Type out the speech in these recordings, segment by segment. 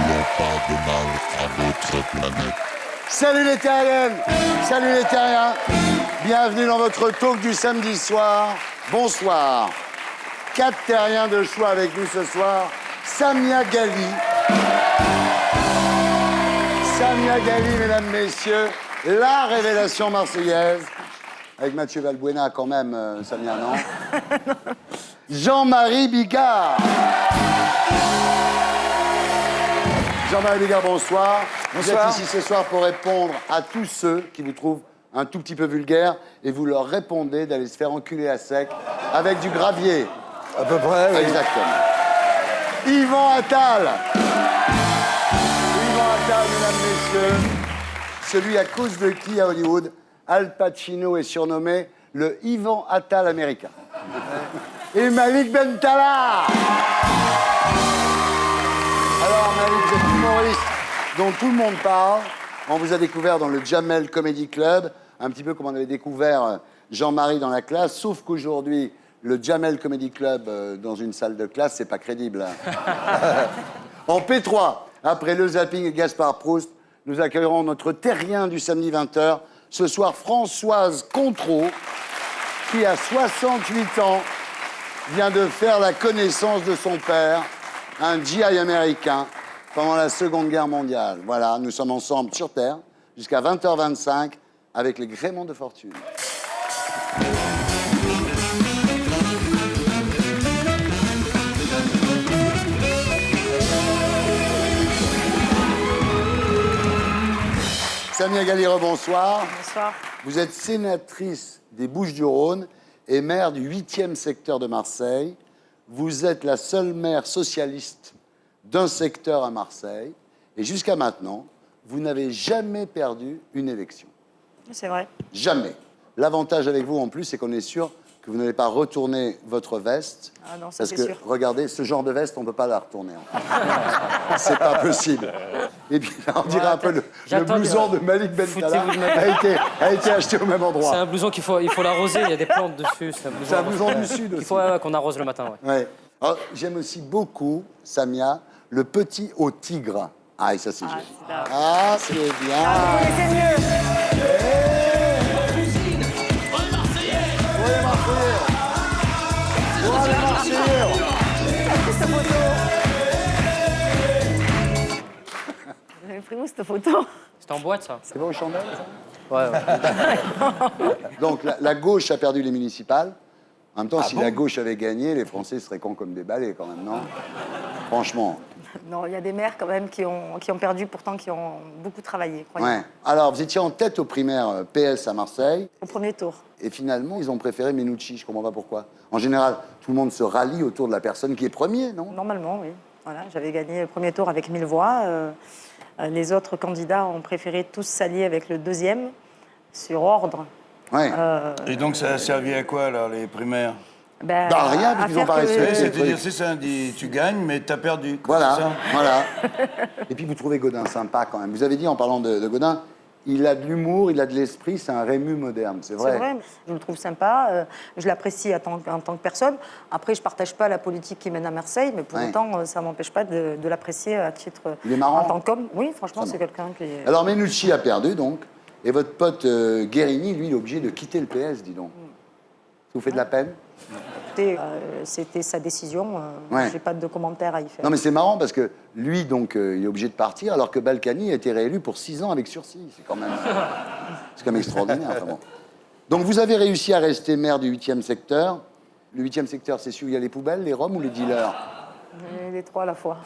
voulons pas de mal à notre planète. Salut les terriennes, salut les terriens. Bienvenue dans votre talk du samedi soir. Bonsoir. 4 terriens de choix avec nous ce soir. Samia Ghali. Samia Ghali, mesdames, messieurs, la révélation marseillaise. Avec Mathieu Valbuena quand même, Samia, non? Jean-Marie Bigard. Jean-Marie Bigard, bonsoir. Bonsoir. Vous êtes ici ce soir pour répondre à tous ceux qui vous trouvent un tout petit peu vulgaire et vous leur répondez d'aller se faire enculer à sec avec du gravier. À peu près, oui. Exactement. Yvan Attal. Yvan Attal, mesdames, messieurs. Celui à cause de qui, à Hollywood, Al Pacino est surnommé le Yvan Attal américain. Et Malik Bentala. Alors, Malik, vous êtes humoriste dont tout le monde parle. On vous a découvert dans le Jamel Comedy Club, un petit peu comme on avait découvert Jean-Marie dans la classe, sauf qu'aujourd'hui, le Jamel Comedy Club dans une salle de classe, c'est pas crédible. En P3, après le zapping et Gaspard Proust, nous accueillerons notre terrien du samedi 20h. Ce soir, Françoise Contreau, qui a 68 ans, vient de faire la connaissance de son père, un GI américain, pendant la Seconde Guerre mondiale. Voilà, nous sommes ensemble sur Terre, jusqu'à 20h25, avec les gréements de fortune. Samia Ghali, bonsoir. Bonsoir. Vous êtes sénatrice des Bouches-du-Rhône et maire du 8e secteur de Marseille. Vous êtes la seule maire socialiste d'un secteur à Marseille. Et jusqu'à maintenant, vous n'avez jamais perdu une élection. C'est vrai. Jamais. L'avantage avec vous, en plus, c'est qu'on est sûr que vous n'allez pas retourner votre veste. Ah non, ça parce c'est que, sûr. regardez, ce genre de veste, on ne peut pas la retourner. C'est pas possible. Et puis, là, on dirait un peu le blouson de Malik Bentala a été acheté au même endroit. C'est un blouson qu'il faut l'arroser, il y a des plantes dessus. C'est un blouson du Sud aussi. Il faut qu'on arrose le matin, ouais. Ouais. Alors, j'aime aussi beaucoup, Samia, le petit au tigre. Ah, et ça, c'est génial. Ah, c'est bien. Ah, vous connaissez mieux. Ouais, Marseillais. Ouais, les Marseillais. Cette photo. Vous avez pris où cette photo? C'était en boîte, ça. C'est pas aux chandelles, ça? Ouais. Donc, la gauche a perdu les municipales. En même temps, si la gauche avait gagné, les Français seraient cons comme des balais, quand même, non? Franchement. Non, il y a des maires quand même qui ont perdu, pourtant qui ont beaucoup travaillé. Croyez-moi. Ouais. Alors, vous étiez en tête aux primaires PS à Marseille. Au premier tour. Et finalement, ils ont préféré Menucci. Je comprends pas pourquoi. En général, tout le monde se rallie autour de la personne qui est premier, non? Normalement, oui. Voilà, j'avais gagné le premier tour avec 1000 voix. Les autres candidats ont préféré tous s'allier avec le deuxième sur ordre. Ouais. Et donc, ça a servi à quoi, alors, les primaires? Ben, Bah, rien, à parce qu'ils ont faire pas que- respecté. C'est-à-dire, c'est ça, tu gagnes, mais t'as perdu. quoi, Voilà, c'est ça voilà. Et puis vous trouvez Gaudin sympa quand même. Vous avez dit en parlant de Gaudin, il a de l'humour, il a de l'esprit, c'est un Rému moderne, c'est vrai. C'est vrai, je le trouve sympa, je l'apprécie en tant que personne. Après, je ne partage pas la politique qui mène à Marseille, mais pour Ouais. autant, ça ne m'empêche pas de l'apprécier à titre Il est marrant. en tant qu'homme. Oui, franchement, Ça c'est quelqu'un qui est... Alors Menucci a perdu donc, et votre pote Guérini, lui, il est obligé de quitter le PS, dis donc. Ça vous fait de la peine? C'était sa décision, Ouais. je n'ai pas de commentaires à y faire. Non mais c'est marrant parce que lui, donc, il est obligé de partir, alors que Balkany a été réélu pour 6 ans avec sursis. C'est quand même extraordinaire. Enfin, bon. Donc vous avez réussi à rester maire du 8e secteur. Le 8e secteur, c'est celui où il y a les poubelles, les roms ou les dealers? Les trois à la fois.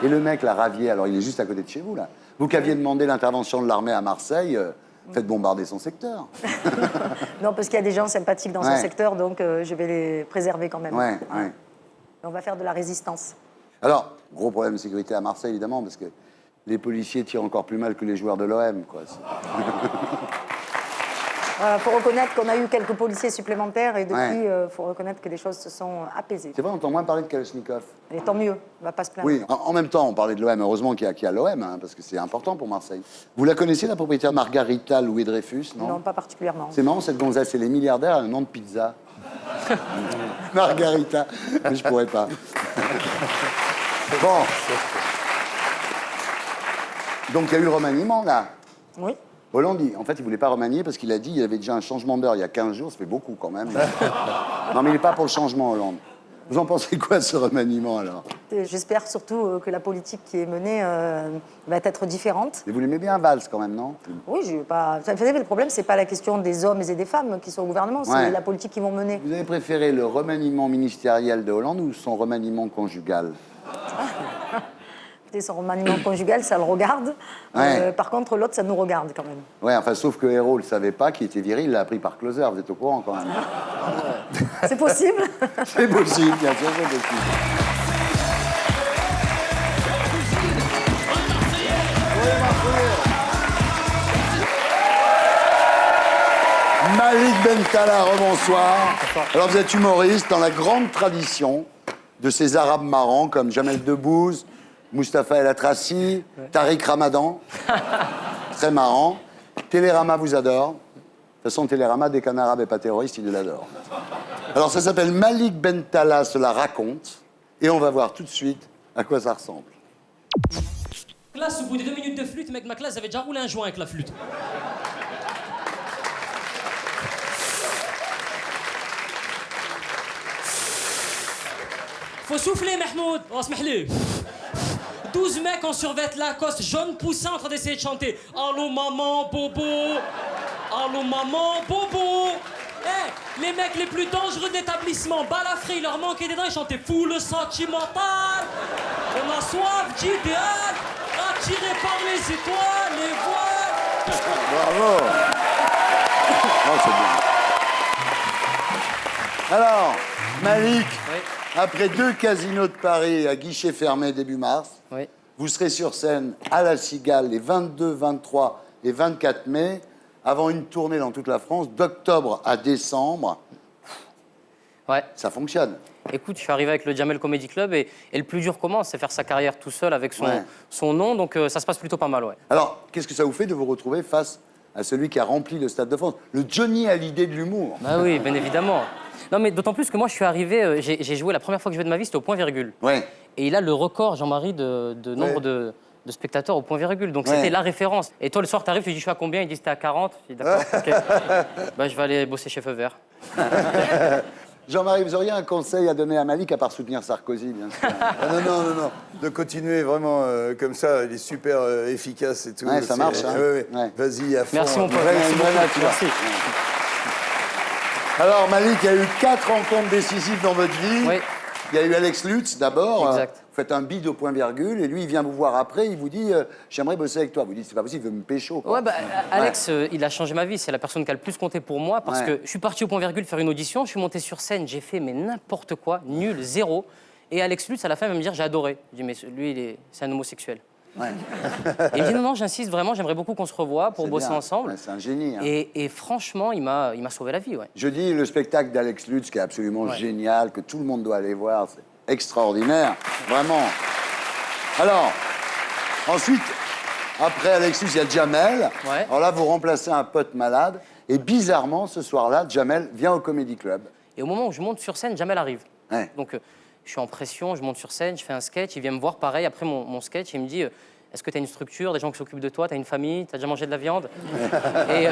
Et le mec, la Ravier, alors il est juste à côté de chez vous, là. Vous qui aviez demandé l'intervention de l'armée à Marseille, faites bombarder son secteur. Non, parce qu'il y a des gens sympathiques dans Ouais. son secteur, donc je vais les préserver quand même. Ouais, Voilà. ouais. On va faire de la résistance. Alors, gros problème de sécurité à Marseille, évidemment, parce que les policiers tirent encore plus mal que les joueurs de l'OM, quoi. Faut reconnaître qu'on a eu quelques policiers supplémentaires et depuis, Ouais. faut reconnaître que les choses se sont apaisées. C'est vrai, on entend moins parler de Kalachnikov. Et tant mieux, on va pas se plaindre. Oui, en même temps, on parlait de l'OM. Heureusement qu'il y a l'OM, hein, parce que c'est important pour Marseille. Vous la connaissez, la propriétaire Margarita Louis Dreyfus, non? Non, pas particulièrement. C'est marrant, cette gonzesse, elle est milliardaire, elle a un nom de pizza. Margarita. Mais je pourrais pas. Bon. Donc il y a eu le remaniement, là. Oui. Hollande, en fait, il voulait pas remanier parce qu'il a dit qu'il y avait déjà un changement d'heure il y a 15 jours, ça fait beaucoup quand même. Non, mais il n'est pas pour le changement, Hollande. Vous en pensez quoi de ce remaniement, alors? J'espère surtout que la politique qui est menée va être différente. Et vous l'aimez bien, Valls, quand même, non? Oui, je vais pas. Vous savez, le problème, c'est pas la question des hommes et des femmes qui sont au gouvernement, c'est Ouais. la politique qu'ils vont mener. Vous avez préféré le remaniement ministériel de Hollande ou son remaniement conjugal? Son remaniement conjugal, ça le regarde. Ouais. Par contre, l'autre, ça nous regarde quand même. Ouais, enfin, sauf que Hérault ne le savait pas, qu'il était viril, il l'a appris par Closer, vous êtes au courant, quand même. C'est possible. C'est possible, bien sûr, c'est possible. Malik Bentala, rebonsoir. Alors vous êtes humoriste dans la grande tradition de ces Arabes marrants comme Jamel Debbouze, Mustapha El Atrassi, Tariq Ramadan. Très marrant. Télérama vous adore. De toute façon, Télérama, dès qu'un Arabe n'est pas terroriste, il l'adore. Alors ça s'appelle Malik Bentala se la raconte. Et on va voir tout de suite à quoi ça ressemble. Classe, au bout de 2 minutes de flûte, mec, ma classe avait déjà roulé un joint avec la flûte. Faut souffler, Mahmoud. Oh, smahli. 12 mecs en survêt Lacoste, jaune poussin en train d'essayer de chanter. Allô, maman, bobo. Allô, maman, bobo. Eh, les mecs les plus dangereux de l'établissement, balafré, il leur manquait des dents, ils chantaient full sentimental. On a soif d'idéal, attiré par les étoiles, les voiles. Bravo. Oh, c'est bien. Alors, Malik, après 2 casinos de Paris à guichet fermé début mars, Oui. vous serez sur scène à La Cigale les 22, 23 et 24 mai, avant une tournée dans toute la France, d'octobre à décembre. Ouais. Ça fonctionne. Écoute, je suis arrivé avec le Jamel Comedy Club et le plus dur commence, c'est faire sa carrière tout seul avec Ouais. son nom, donc ça se passe plutôt pas mal, ouais. Alors, qu'est-ce que ça vous fait de vous retrouver face à celui qui a rempli le Stade de France? Le Johnny Hallyday de l'humour. Bah oui, bien évidemment. Non, mais d'autant plus que moi, je suis arrivé, j'ai joué la première fois que je jouais de ma vie, c'était au point virgule. Ouais. Et il a le record, Jean-Marie, de nombre de spectateurs au point virgule. Donc c'était la référence. Et toi, le soir, t'arrives, tu dis, je suis à combien? Il dit, c'était à 40. Je dis, d'accord, ok. Bah, je vais aller bosser chez Feu Vert. Jean-Marie, vous auriez un conseil à donner à Malik, à part soutenir Sarkozy, bien sûr? Non. De continuer vraiment comme ça, il est super efficace et tout. Ouais, ça marche, hein. Ouais. Ouais. Vas-y, à fond. Merci, mon pote. Vraie- Merci une vraie beaucoup. nature. Merci. Alors, Malik, il y a eu 4 rencontres décisives dans votre vie. Oui. Il y a eu Alex Lutz d'abord. Exact. Vous faites un bid au point virgule et lui, il vient vous voir après. Il vous dit j'aimerais bosser avec toi. Vous dites c'est pas possible, il veut me pécho. Quoi. Ouais, bah, Alex, il a changé ma vie. C'est la personne qui a le plus compté pour moi parce que je suis parti au point virgule faire une audition. Je suis monté sur scène, j'ai fait mais n'importe quoi, nul, zéro. Et Alex Lutz, à la fin, il va me dire j'ai adoré. Je dis mais lui, c'est un homosexuel. Ouais. Et il me dit non, j'insiste vraiment, j'aimerais beaucoup qu'on se revoie pour C'est bosser bien. ensemble. Ouais, c'est un génie. Hein. Et franchement, il m'a sauvé la vie, ouais. Je dis le spectacle d'Alex Lutz qui est absolument génial, que tout le monde doit aller voir. C'est extraordinaire. Vraiment. Alors, ensuite, après Alex Lutz, il y a Jamel. Ouais. Alors là, vous remplacez un pote malade. Et bizarrement, ce soir-là, Jamel vient au Comedy Club. Et au moment où je monte sur scène, Jamel arrive. Ouais. Donc, je suis en pression, je monte sur scène, je fais un sketch, il vient me voir pareil après mon sketch, il me dit est-ce que tu as une structure, des gens qui s'occupent de toi, tu as une famille, tu as déjà mangé de la viande et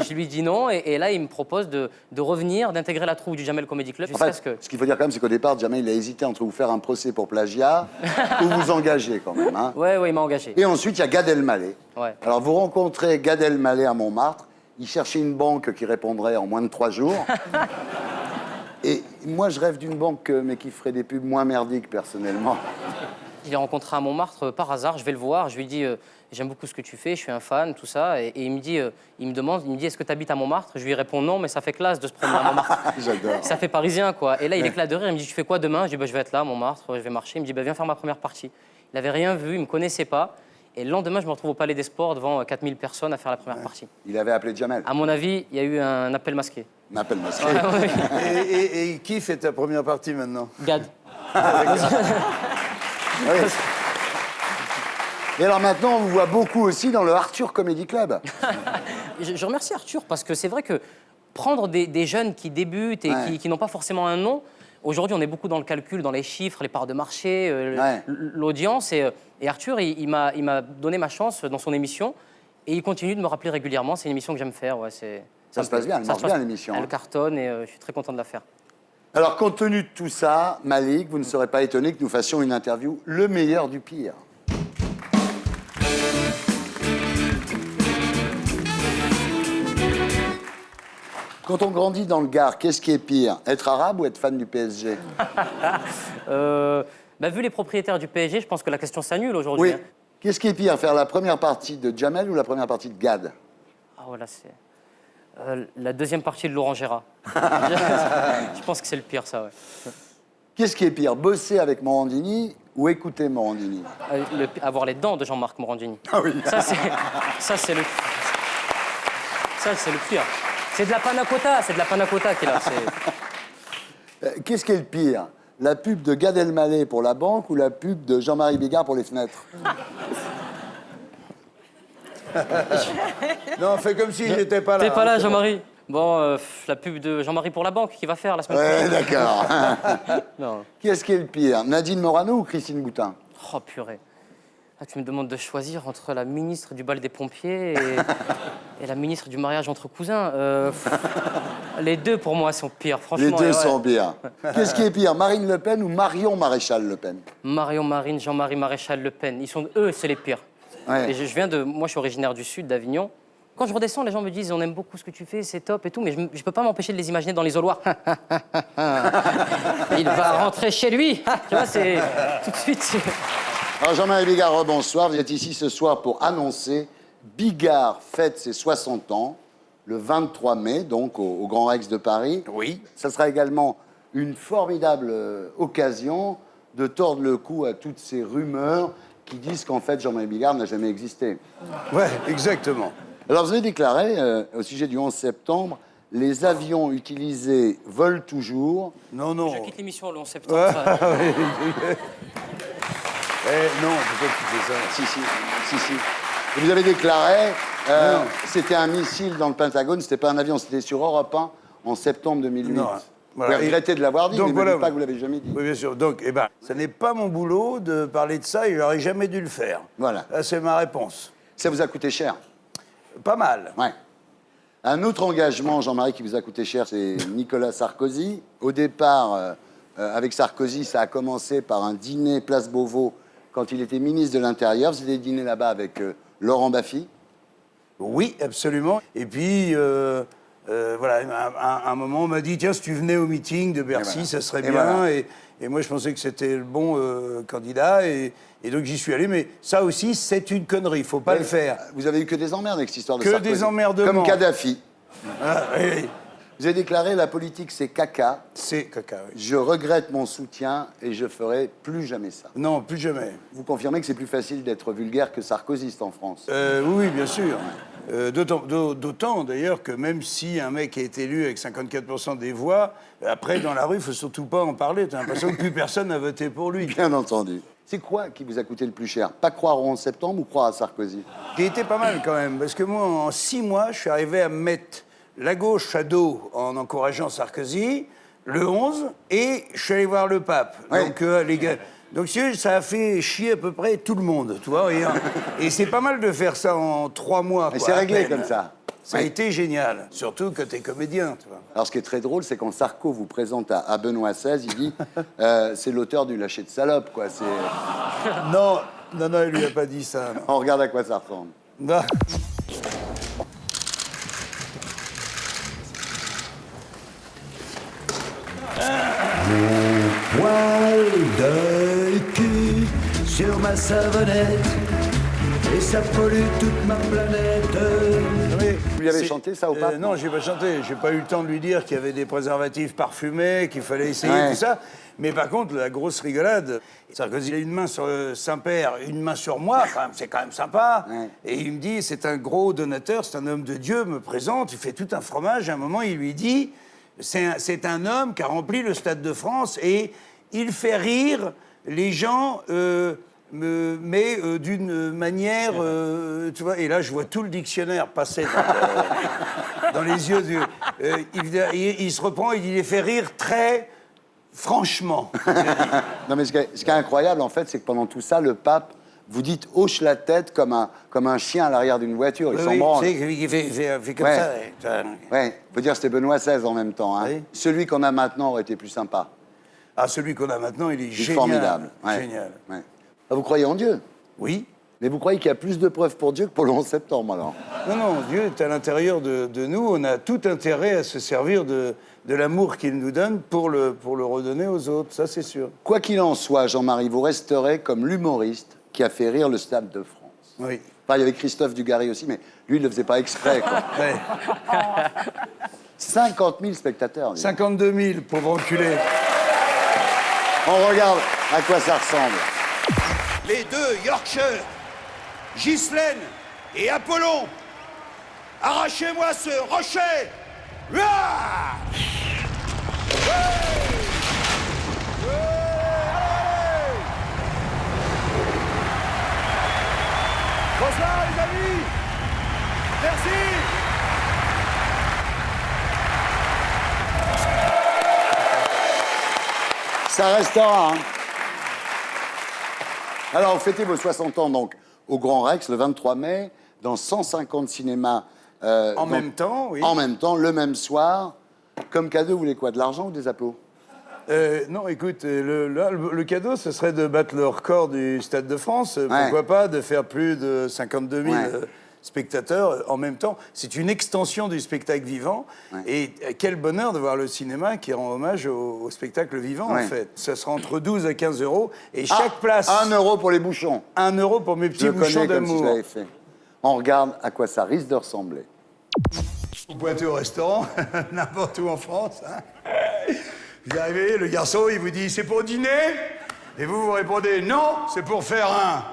je lui dis non, et là il me propose de revenir, d'intégrer la troupe du Jamel Comedy Club. En jusqu'à fait, ce que... ce qu'il faut dire quand même, c'est qu'au départ, Jamel, il a hésité entre vous faire un procès pour plagiat ou vous engager quand même. Hein. Ouais, il m'a engagé. Et ensuite, il y a Gad Elmaleh. Ouais. Alors, vous rencontrez Gad Elmaleh à Montmartre. Il cherchait une banque qui répondrait en moins de 3 jours. Et moi, je rêve d'une banque, mais qui ferait des pubs moins merdiques, personnellement. Je l'ai rencontré à Montmartre par hasard, je vais le voir, je lui dis j'aime beaucoup ce que tu fais, je suis un fan, tout ça. Et il me dit, est-ce que tu habites à Montmartre? Je lui réponds non, mais ça fait classe de se promener à Montmartre. J'adore. Ça fait parisien, quoi. Et là, il éclate de rire, il me dit tu fais quoi demain? Je dis je vais être là à Montmartre, je vais marcher. Il me dit viens faire ma première partie. Il n'avait rien vu, il ne me connaissait pas. Et le lendemain, je me retrouve au Palais des Sports devant 4000 personnes à faire la première partie. Il avait appelé Jamel. À mon avis, il y a eu un appel masqué. On appelle masqué. Et qui fait ta première partie maintenant? Gad. Oui. Et alors maintenant, on vous voit beaucoup aussi dans le Arthur Comedy Club. Je remercie Arthur parce que c'est vrai que prendre des jeunes qui débutent et qui n'ont pas forcément un nom, Aujourd'hui, on est beaucoup dans le calcul, dans les chiffres, les parts de marché, Ouais. l'audience. Et Arthur, il m'a donné ma chance dans son émission. Et il continue de me rappeler régulièrement. C'est une émission que j'aime faire. Ouais, Ça se passe bien, elle marche se passe- bien, l'émission, Elle hein. cartonne et je suis très content de la faire. Alors, compte tenu de tout ça, Malik, vous ne serez pas étonné que nous fassions une interview le meilleur du pire. Quand on grandit dans le Gard, qu'est-ce qui est pire? Être arabe ou être fan du PSG? Vu les propriétaires du PSG, je pense que la question s'annule aujourd'hui. Oui. hein. Qu'est-ce qui est pire, faire la première partie de Jamel ou la première partie de Gad? Ah voilà, c'est la deuxième partie de Laurent Gérard. Je pense que c'est le pire, ça. Ouais. Qu'est-ce qui est pire, bosser avec Morandini ou écouter Morandini? Avoir les dents de Jean-Marc Morandini. Ah oui. Ça, c'est le pire. C'est de la panna cotta qu'il a. Qu'est-ce qui est le pire? La pub de Gad Elmaleh pour la banque ou la pub de Jean-Marie Bigard pour les fenêtres? Non, fais comme s'il n'était pas là. T'es pas hein. là, Jean-Marie? Bon, la pub de Jean-Marie pour la banque, qui va faire la semaine Ouais, prochaine? d'accord. Non. Qu'est-ce qui est le pire, Nadine Morano ou Christine Boutin? Oh, purée. Là, tu me demandes de choisir entre la ministre du bal des pompiers et la ministre du mariage entre cousins. Les deux, pour moi, sont pires, franchement. Les deux et ouais. sont bien. Qu'est-ce qui est pire, Marine Le Pen ou Marion Maréchal Le Pen? Marion Marine, Jean-Marie Maréchal Le Pen. Eux, c'est les pires. Ouais. Et moi, je suis originaire du sud, d'Avignon. Quand je redescends, les gens me disent on aime beaucoup ce que tu fais, c'est top et tout, mais je peux pas m'empêcher de les imaginer dans l'isoloir. Il va rentrer chez lui. Tu vois, c'est tout de suite. Alors Jean-Marie Bigard, bonsoir. Vous êtes ici ce soir pour annoncer Bigard fête ses 60 ans, le 23 mai, donc au Grand Rex de Paris. Oui. Ça sera également une formidable occasion de tordre le cou à toutes ces rumeurs qui disent qu'en fait Jean-Marie Bigard n'a jamais existé. Ouais, exactement. Alors, vous avez déclaré, au sujet du 11 septembre, les avions utilisés volent toujours. Non, non. Je quitte l'émission le 11 septembre. Non, pourquoi tu fais ça? Si. Et vous avez déclaré, c'était un missile dans le Pentagone, c'était pas un avion, c'était sur Europe 1 en septembre 2008. Non, voilà. Vous regrettez de l'avoir dit, Donc, mais ne voilà. dites pas que vous l'avez jamais dit. Oui, bien sûr. Donc, ça n'est pas mon boulot de parler de ça et j'aurais jamais dû le faire. Voilà. Là, c'est ma réponse. Ça vous a coûté cher. Pas mal. Ouais. Un autre engagement, Jean-Marie, qui vous a coûté cher, c'est Nicolas Sarkozy. Au départ, avec Sarkozy, ça a commencé par un dîner Place Beauvau quand il était ministre de l'Intérieur. Vous avez dîné là-bas avec Laurent Baffy. Oui, absolument. Et puis, voilà, à un moment, on m'a dit, tiens, si tu venais au meeting de Bercy, voilà. ça serait Et bien. voilà. Et moi, je pensais que c'était le bon candidat. Et donc, j'y suis allé. Mais ça aussi, c'est une connerie. Il ne faut pas le faire. Vous avez eu que des emmerdes avec cette histoire de Que Sarkozy. des emmerdements. Comme Kadhafi. Ah, oui, Vous avez déclaré la politique c'est caca. c'est caca, oui. Je regrette mon soutien et je ferai plus jamais ça. Non, plus jamais. Vous confirmez que c'est plus facile d'être vulgaire que sarkozyste en France. Oui, bien sûr. D'autant d'ailleurs que même si un mec est élu avec 54% des voix, après dans la rue, il faut surtout pas en parler. T'as l'impression que plus personne n'a voté pour lui. Bien entendu. C'est quoi qui vous a coûté le plus cher? Pas croire au 11 septembre ou croire à Sarkozy? Qui était pas mal quand même, parce que moi, en 6 mois, je suis arrivé à me mettre la gauche à dos en encourageant Sarkozy, le 11, et je suis allé voir le pape. Oui. Donc, les gars. Donc, ça a fait chier à peu près tout le monde, tu vois. Et c'est pas mal de faire ça en 3 mois. Et quoi, c'est à réglé peine. comme ça. Ça a Oui. été génial, surtout quand t'es comédien, tu vois. Alors, ce qui est très drôle, c'est quand Sarko vous présente à Benoît XVI, il dit c'est l'auteur du Lâcher de salope, quoi. Non, il lui a pas dit ça. Non. On regarde à quoi ça ressemble. Non. Poil de cul sur ma savonnette et ça pollue toute ma planète. Vous lui avez C'est- chanté ça au pape? Non, j'ai pas chanté. J'ai pas eu le temps de lui dire qu'il y avait des préservatifs parfumés, qu'il fallait essayer Ouais. tout ça. Mais par contre, la grosse rigolade, Sarkozy il a une main sur Saint-Père, une main sur moi, c'est quand même sympa. Ouais. Et il me dit, c'est un gros donateur, c'est un homme de Dieu, me présente, il fait tout un fromage. À un moment, il lui dit, c'est un homme qui a rempli le Stade de France et il fait rire les gens, mais d'une manière, tu vois. Et là, je vois tout le dictionnaire passer dans les yeux du. Il se reprend, il dit, il les fait rire très Franchement. Non, mais ce qui est incroyable, en fait, c'est que pendant tout ça, le pape, vous dites, hoche la tête comme un chien à l'arrière d'une voiture. Il s'en Oui, branle. tu sais, il fait comme Ouais. ça. Ouais, faut dire que c'était Benoît XVI en même temps. Hein. Oui. Celui qu'on a maintenant aurait été plus sympa. Ah, celui qu'on a maintenant, il est Il est génial. formidable. Ouais. Génial. Ouais. Ah, vous croyez en Dieu? Oui. Mais vous croyez qu'il y a plus de preuves pour Dieu que pour le 11 septembre, alors? Non, non, Dieu est à l'intérieur de nous. On a tout intérêt à se servir de l'amour qu'il nous donne pour le redonner aux autres. Ça, c'est sûr. Quoi qu'il en soit, Jean-Marie, vous resterez comme l'humoriste qui a fait rire le Stade de France. Oui. Enfin, il y avait Christophe Dugarry aussi, mais lui, il ne le faisait pas exprès, quoi. Ouais. 50 000 spectateurs. dis donc. 52 000, pauvre enculé. On regarde à quoi ça ressemble. Les deux Yorkshire, Ghislaine et Apollon, arrachez-moi ce rocher. Ouah. Bonsoir les amis. Merci. Ça restera, hein. Alors, vous fêtez vos 60 ans, donc, au Grand Rex, le 23 mai, dans 150 cinémas. En même temps, oui. En même temps, le même soir. Comme cadeau, vous voulez quoi? De l'argent ou des applaudissements? Non, écoute, le cadeau, ce serait de battre le record du Stade de France. Ouais. Pourquoi pas de faire plus de 52 000 Ouais. spectateurs en même temps. C'est une extension du spectacle vivant. Ouais. Et quel bonheur de voir le cinéma qui rend hommage au spectacle vivant, Ouais. en fait. Ça sera entre 12 et 15 euros. Et chaque place, 1 euro pour les bouchons. 1 euro pour mes Je petits le bouchons connais comme si je d'amour. l'avais fait. On regarde à quoi ça risque de ressembler. Vous pointez au restaurant, n'importe où en France. Hein. Vous arrivez, le garçon, il vous dit « c'est pour dîner ?» Et vous répondez « non, c'est pour faire un... »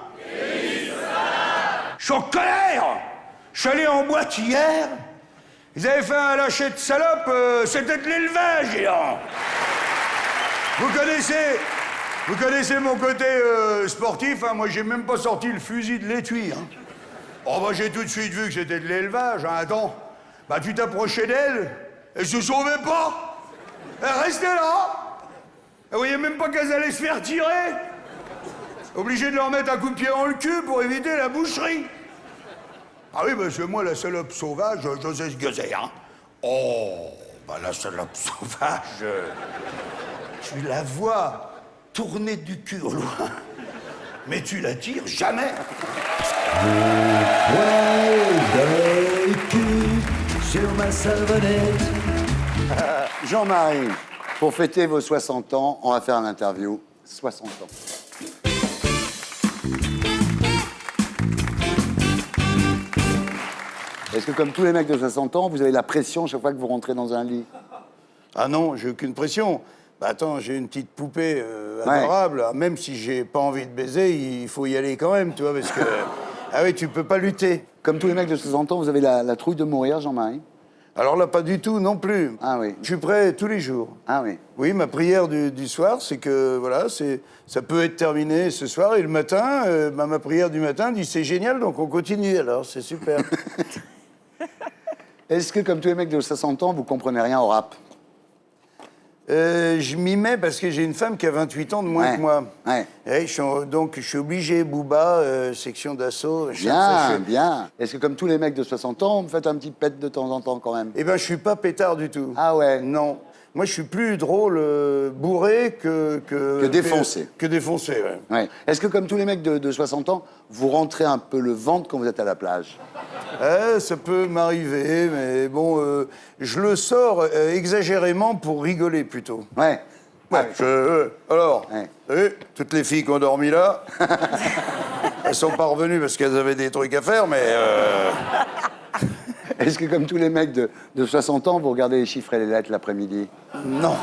Je suis en colère. Je suis allé en boîte hier. Ils avaient fait un lâcher de salope, c'était de l'élevage, dis donc. Vous connaissez mon côté sportif, hein. Moi, j'ai même pas sorti le fusil de l'étui. Hein. Oh, bah, j'ai tout de suite vu que c'était de l'élevage. Hein. Attends, bah, tu t'approchais d'elle, elle se sauvait pas. Elle restait là. Elle voyait même pas qu'elles allaient se faire tirer. Obligé de leur mettre un coup de pied dans le cul pour éviter la boucherie. Ah oui, parce que moi, la salope sauvage, je sais ce que c'est, hein. Oh, bah, la salope sauvage, tu la vois tourner du cul au loin, mais tu la tires jamais. Poil de cul sur ma savonnette. Jean-Marie, pour fêter vos 60 ans, on va faire une interview. 60 ans. Est-ce que, comme tous les mecs de 60 ans, vous avez la pression chaque fois que vous rentrez dans un lit? Ah non, j'ai aucune pression. Bah attends, j'ai une petite poupée adorable. Même si j'ai pas envie de baiser, il faut y aller quand même, tu vois, parce que... Ah oui, tu peux pas lutter. Comme tous les mecs de 60 ans, vous avez la trouille de mourir, Jean-Marie? Alors là, pas du tout non plus. Ah oui. Je suis prêt tous les jours. Ah oui. Oui, ma prière du soir, c'est que, voilà, ça peut être terminé ce soir. Et le matin, ma prière du matin dit c'est génial, donc on continue alors, c'est super. Est-ce que, comme tous les mecs de 60 ans, vous comprenez rien au rap? Je m'y mets parce que j'ai une femme qui a 28 ans de moins Ouais, que moi. ouais. Et donc, je suis obligé, Booba, section d'assaut. Bien, bien. Est-ce que, comme tous les mecs de 60 ans, vous me faites un petit pet de temps en temps quand même? Eh ben, je suis pas pétard du tout. Ah ouais. Non. Moi, je suis plus drôle bourré que défoncé. Que défoncé, ouais. Ouais. Est-ce que, comme tous les mecs de 60 ans, vous rentrez un peu le ventre quand vous êtes à la plage? Ça peut m'arriver, mais bon, je le sors exagérément pour rigoler plutôt. Ouais. Ouais, alors, Ouais. vous savez, toutes les filles qui ont dormi là, elles sont pas revenues parce qu'elles avaient des trucs à faire, mais... Est-ce que, comme tous les mecs de 60 ans, vous regardez les chiffres et les lettres l'après-midi? Non.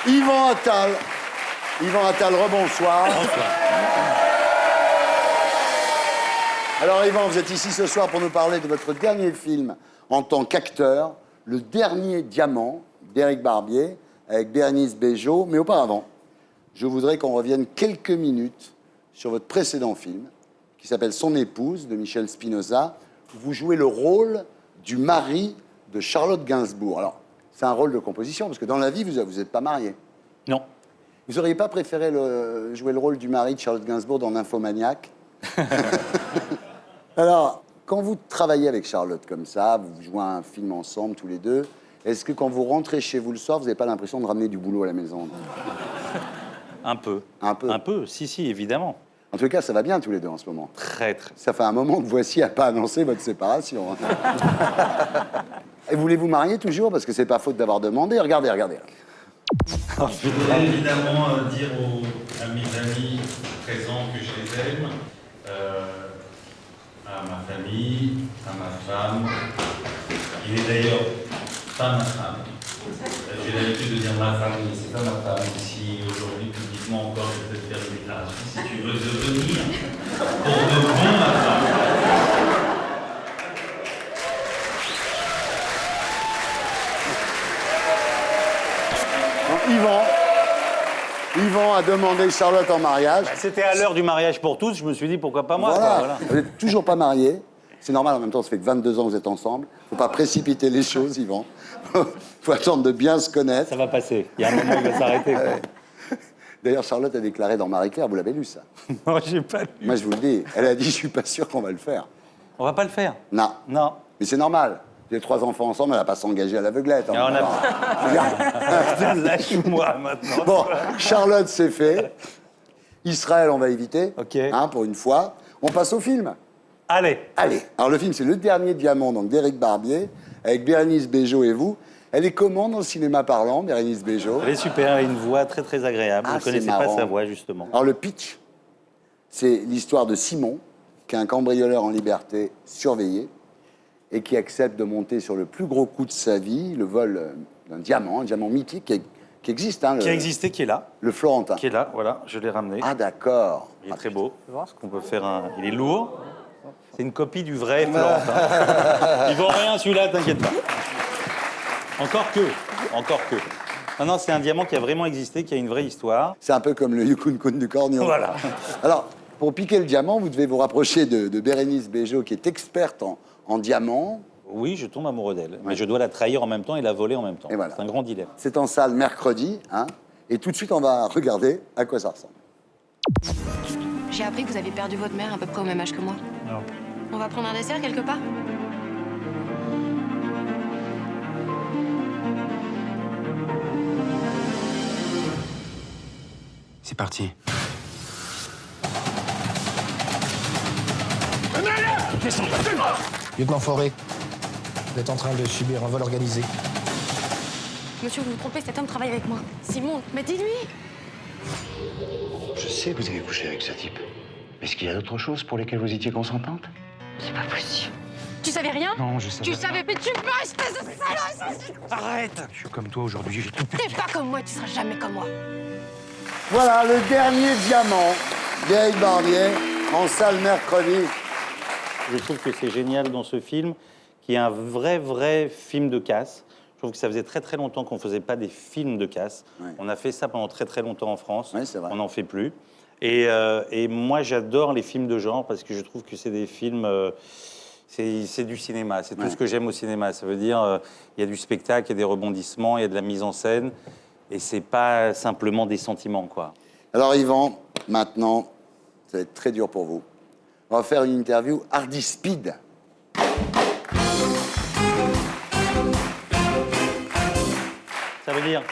Yvan Attal. Yvan Attal, rebonsoir. Alors, Yvan, vous êtes ici ce soir pour nous parler de votre dernier film en tant qu'acteur, Le Dernier Diamant, d'Éric Barbier, avec Bérénice Bejo. Mais auparavant, je voudrais qu'on revienne quelques minutes sur votre précédent film, qui s'appelle Son épouse, de Michel Spinoza. Vous jouez le rôle du mari de Charlotte Gainsbourg. Alors, c'est un rôle de composition, parce que dans la vie, vous n'êtes pas marié. Non. Vous n'auriez pas préféré jouer le rôle du mari de Charlotte Gainsbourg dans Nymphomaniac? Alors, quand vous travaillez avec Charlotte comme ça, vous jouez un film ensemble tous les deux, est-ce que quand vous rentrez chez vous le soir, vous n'avez pas l'impression de ramener du boulot à la maison? Un peu. Un peu? Un peu, si, évidemment. En tout cas, ça va bien tous les deux en ce moment. Très, très. Ça fait un moment que Voici n'a pas annoncé votre séparation. Et voulez-vous marier toujours? Parce que c'est pas faute d'avoir demandé. Regardez. Je voudrais évidemment dire à mes amis présents que je les aime, à ma famille, à ma femme. Il est d'ailleurs pas ma femme. J'ai l'habitude de dire ma femme, mais c'est pas ma femme. Si aujourd'hui, publiquement encore, je peux te faire une déclaration, si tu veux devenir pour de bon ma femme. Yvan a demandé Charlotte en mariage. C'était à l'heure du mariage pour tous, je me suis dit pourquoi pas moi. Voilà. Quoi, voilà. Vous n'êtes toujours pas mariés. C'est normal, en même temps, ça fait que 22 ans que vous êtes ensemble. Il ne faut pas précipiter les choses, Yvan. Il faut attendre de bien se connaître. Ça va passer. Il y a un moment où il va s'arrêter. D'ailleurs, Charlotte a déclaré dans Marie-Claire, vous l'avez lu, ça? Non, j'ai pas lu. Moi, je vous le dis. Elle a dit, je suis pas sûr qu'on va le faire. On va pas le faire. Non. Non. Mais c'est normal. Les 3 enfants ensemble, elle va pas s'engager à l'aveuglette. Hein, Et on a... Lâche-moi maintenant. Bon, Charlotte, c'est fait. Israël, on va éviter. Ok. Hein, pour une fois. On passe au film. Allez. Alors, le film, c'est Le Dernier Diamant, donc d'Éric Barbier, avec Bérénice Bejo et vous. Elle est comment dans le cinéma parlant, Bérénice Bejo? Elle est super, elle a une voix très très agréable. Ah, Je ne connaissais c'est pas marrant. sa voix, justement. Alors, le pitch, c'est l'histoire de Simon, qui est un cambrioleur en liberté surveillé et qui accepte de monter sur le plus gros coup de sa vie, le vol d'un diamant, un diamant mythique qui existe. Hein, Qui a existé, qui est là. Le Florentin. Qui est là, voilà, je l'ai ramené. Ah, d'accord. Il est très beau. Est-ce qu'on peut faire un... Il est lourd. C'est une copie du vrai Florentin. Il vaut rien celui-là, t'inquiète pas. Encore que. Non, c'est un diamant qui a vraiment existé, qui a une vraie histoire. C'est un peu comme le Yukon Kun du Cornion. Voilà. Alors, pour piquer le diamant, vous devez vous rapprocher de Bérénice Bejo, qui est experte en diamant. Oui, je tombe amoureux d'elle. Mais je dois la trahir en même temps et la voler en même temps. Et voilà. C'est un grand dilemme. C'est en salle mercredi, hein. Et tout de suite, on va regarder à quoi ça ressemble. J'ai appris que vous aviez perdu votre mère à peu près au même âge que moi. Non. On va prendre un dessert quelque part? C'est parti. Lieutenant Fauré, vous êtes en train de subir un vol organisé. Monsieur, vous vous trompez, cet homme travaille avec moi. Simon, mais dis-lui! Je sais que vous avez couché avec ce type. Mais est-ce qu'il y a d'autres choses pour lesquelles vous étiez consentante? C'est pas possible. Tu savais rien? Non, je savais. Tu savais, mais tu peux, espèce de salaud! Arrête! Je suis comme toi aujourd'hui, j'ai tout T'es pas comme moi, tu seras jamais comme moi. Voilà, Le Dernier Diamant d'Éric Barbier, en salle mercredi. Je trouve que c'est génial dans ce film, qui est un vrai film de casse. Je trouve que ça faisait très longtemps qu'on ne faisait pas des films de casse. Ouais. On a fait ça pendant très longtemps en France. Ouais, c'est vrai. On n'en fait plus. Et moi, j'adore les films de genre parce que je trouve que c'est des films... c'est du cinéma, c'est tout ce que j'aime au cinéma. Ça veut dire, il y a du spectacle, il y a des rebondissements, il y a de la mise en scène. Et c'est pas simplement des sentiments, quoi. Alors, Yvan, maintenant, ça va être très dur pour vous. On va faire une interview Hardy Speed. Ça veut dire...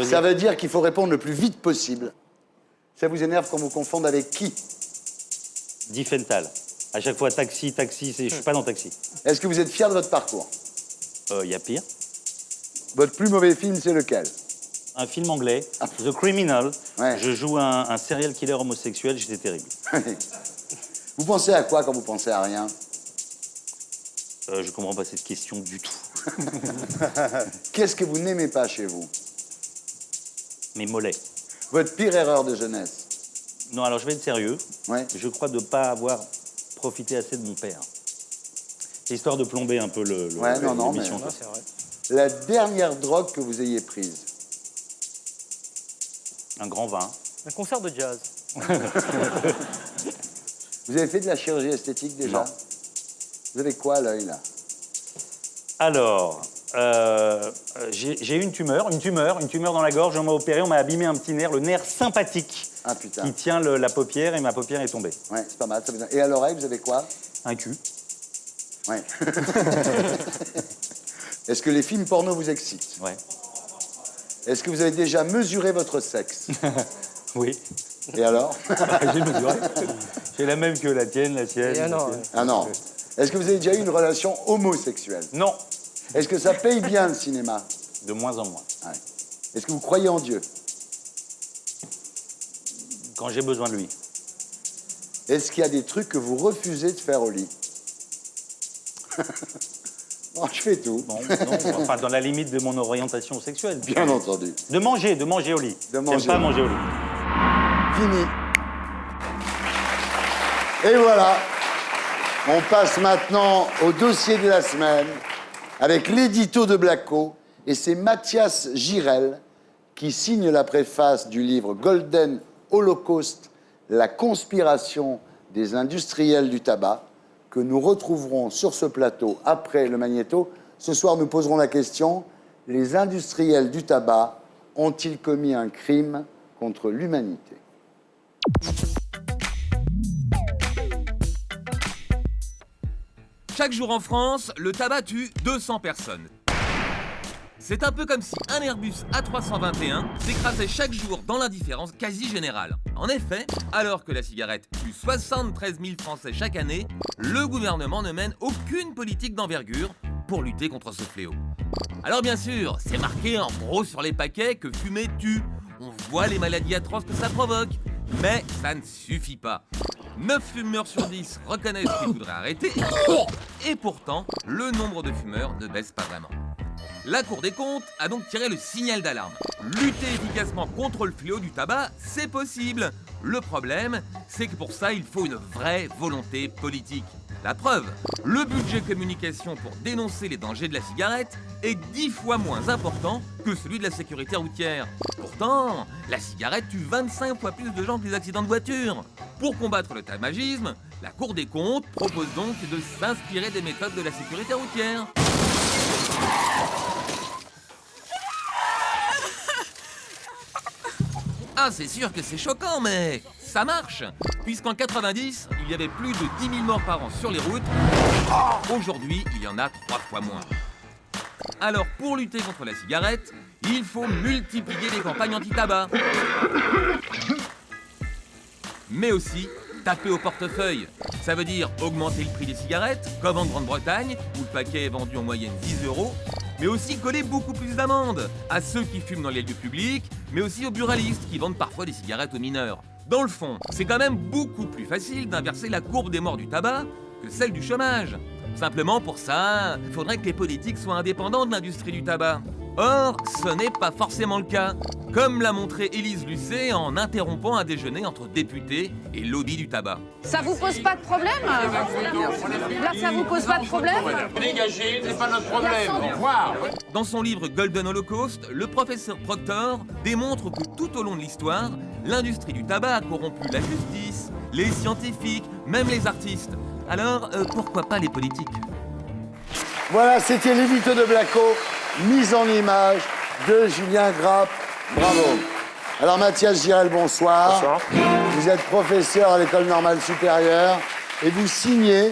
Ça veut dire qu'il faut répondre le plus vite possible. Ça vous énerve quand vous confondez avec qui? Diffental. À chaque fois, taxi, je suis pas dans taxi. Est-ce que vous êtes fier de votre parcours? Il y a pire. Votre plus mauvais film, c'est lequel? Un film anglais, The Criminal. Ouais. Je joue un serial killer homosexuel, j'étais terrible. Vous pensez à quoi quand vous pensez à rien? Je comprends pas cette question du tout. Qu'est-ce que vous n'aimez pas chez vous? Mes mollets. Votre pire erreur de jeunesse? Non, alors je vais être sérieux. Ouais. Je crois de ne pas avoir profité assez de mon père. C'est histoire de plomber un peu l'émission. Mais... c'est vrai. La dernière drogue que vous ayez prise? Un grand vin. Un concert de jazz. Vous avez fait de la chirurgie esthétique déjà? Non. Vous avez quoi à l'œil, là? Alors, J'ai eu une tumeur dans la gorge. On m'a opéré, on m'a abîmé un petit nerf, le nerf sympathique, qui tient la paupière, et ma paupière est tombée. Ouais, c'est pas mal. Ça et à l'oreille, vous avez quoi? Un cul. Ouais. Est-ce que les films porno vous excitent? Ouais. Est-ce que vous avez déjà mesuré votre sexe? Oui. Et alors? J'ai mesuré. J'ai la même que la tienne, la sienne. Ah non. Est-ce que vous avez déjà eu une relation homosexuelle? Non. Est-ce que ça paye bien le cinéma? De moins en moins. Ouais. Est-ce que vous croyez en Dieu? Quand j'ai besoin de lui. Est-ce qu'il y a des trucs que vous refusez de faire au lit? Non, je fais tout. Non, enfin, dans la limite de mon orientation sexuelle. Bien entendu. De manger au lit. J'aime pas manger au lit. Fini. Et voilà. On passe maintenant au dossier de la semaine avec l'édito de Blacko. Et c'est Mathias Girel qui signe la préface du livre Golden Holocaust, la conspiration des industriels du tabac, que nous retrouverons sur ce plateau après le magnéto. Ce soir, nous poserons la question: les industriels du tabac ont-ils commis un crime contre l'humanité? Chaque jour en France, le tabac tue 200 personnes. C'est un peu comme si un Airbus A321 s'écrasait chaque jour dans l'indifférence quasi générale. En effet, alors que la cigarette tue 73 000 Français chaque année, le gouvernement ne mène aucune politique d'envergure pour lutter contre ce fléau. Alors bien sûr, c'est marqué en gros sur les paquets que fumer tue. On voit les maladies atroces que ça provoque. Mais ça ne suffit pas. 9 fumeurs sur 10 reconnaissent qu'ils voudraient arrêter. Et pourtant, le nombre de fumeurs ne baisse pas vraiment. La Cour des comptes a donc tiré le signal d'alarme. Lutter efficacement contre le fléau du tabac, c'est possible. Le problème, c'est que pour ça, il faut une vraie volonté politique. La preuve, le budget communication pour dénoncer les dangers de la cigarette est 10 fois moins important que celui de la sécurité routière. Pourtant, la cigarette tue 25 fois plus de gens que les accidents de voiture. Pour combattre le tabagisme, la Cour des comptes propose donc de s'inspirer des méthodes de la sécurité routière. Ah, c'est sûr que c'est choquant, mais ça marche. Puisqu'en 90, il y avait plus de 10 000 morts par an sur les routes. Aujourd'hui, il y en a 3 fois moins. Alors, pour lutter contre la cigarette, il faut multiplier les campagnes anti-tabac. Mais aussi taper au portefeuille. Ça veut dire augmenter le prix des cigarettes, comme en Grande-Bretagne, où le paquet est vendu en moyenne 10 €, mais aussi coller beaucoup plus d'amendes à ceux qui fument dans les lieux publics, mais aussi aux buralistes qui vendent parfois des cigarettes aux mineurs. Dans le fond, c'est quand même beaucoup plus facile d'inverser la courbe des morts du tabac que celle du chômage. Simplement pour ça, il faudrait que les politiques soient indépendants de l'industrie du tabac. Or, ce n'est pas forcément le cas, comme l'a montré Élise Lucet en interrompant un déjeuner entre députés et lobby du tabac. Ça vous pose pas de problème? Là, ça vous pose pas de problème? Dégagez, c'est pas notre problème. Au revoir. Dans son livre Golden Holocaust, le professeur Proctor démontre que tout au long de l'histoire, l'industrie du tabac a corrompu la justice, les scientifiques, même les artistes. Alors, pourquoi pas les politiques? Voilà, c'était l'édito de Blacko, mise en image de Julien Grappe. Bravo. Alors Mathias Girel, bonsoir. Bonsoir. Vous êtes professeur à l'École normale supérieure et vous signez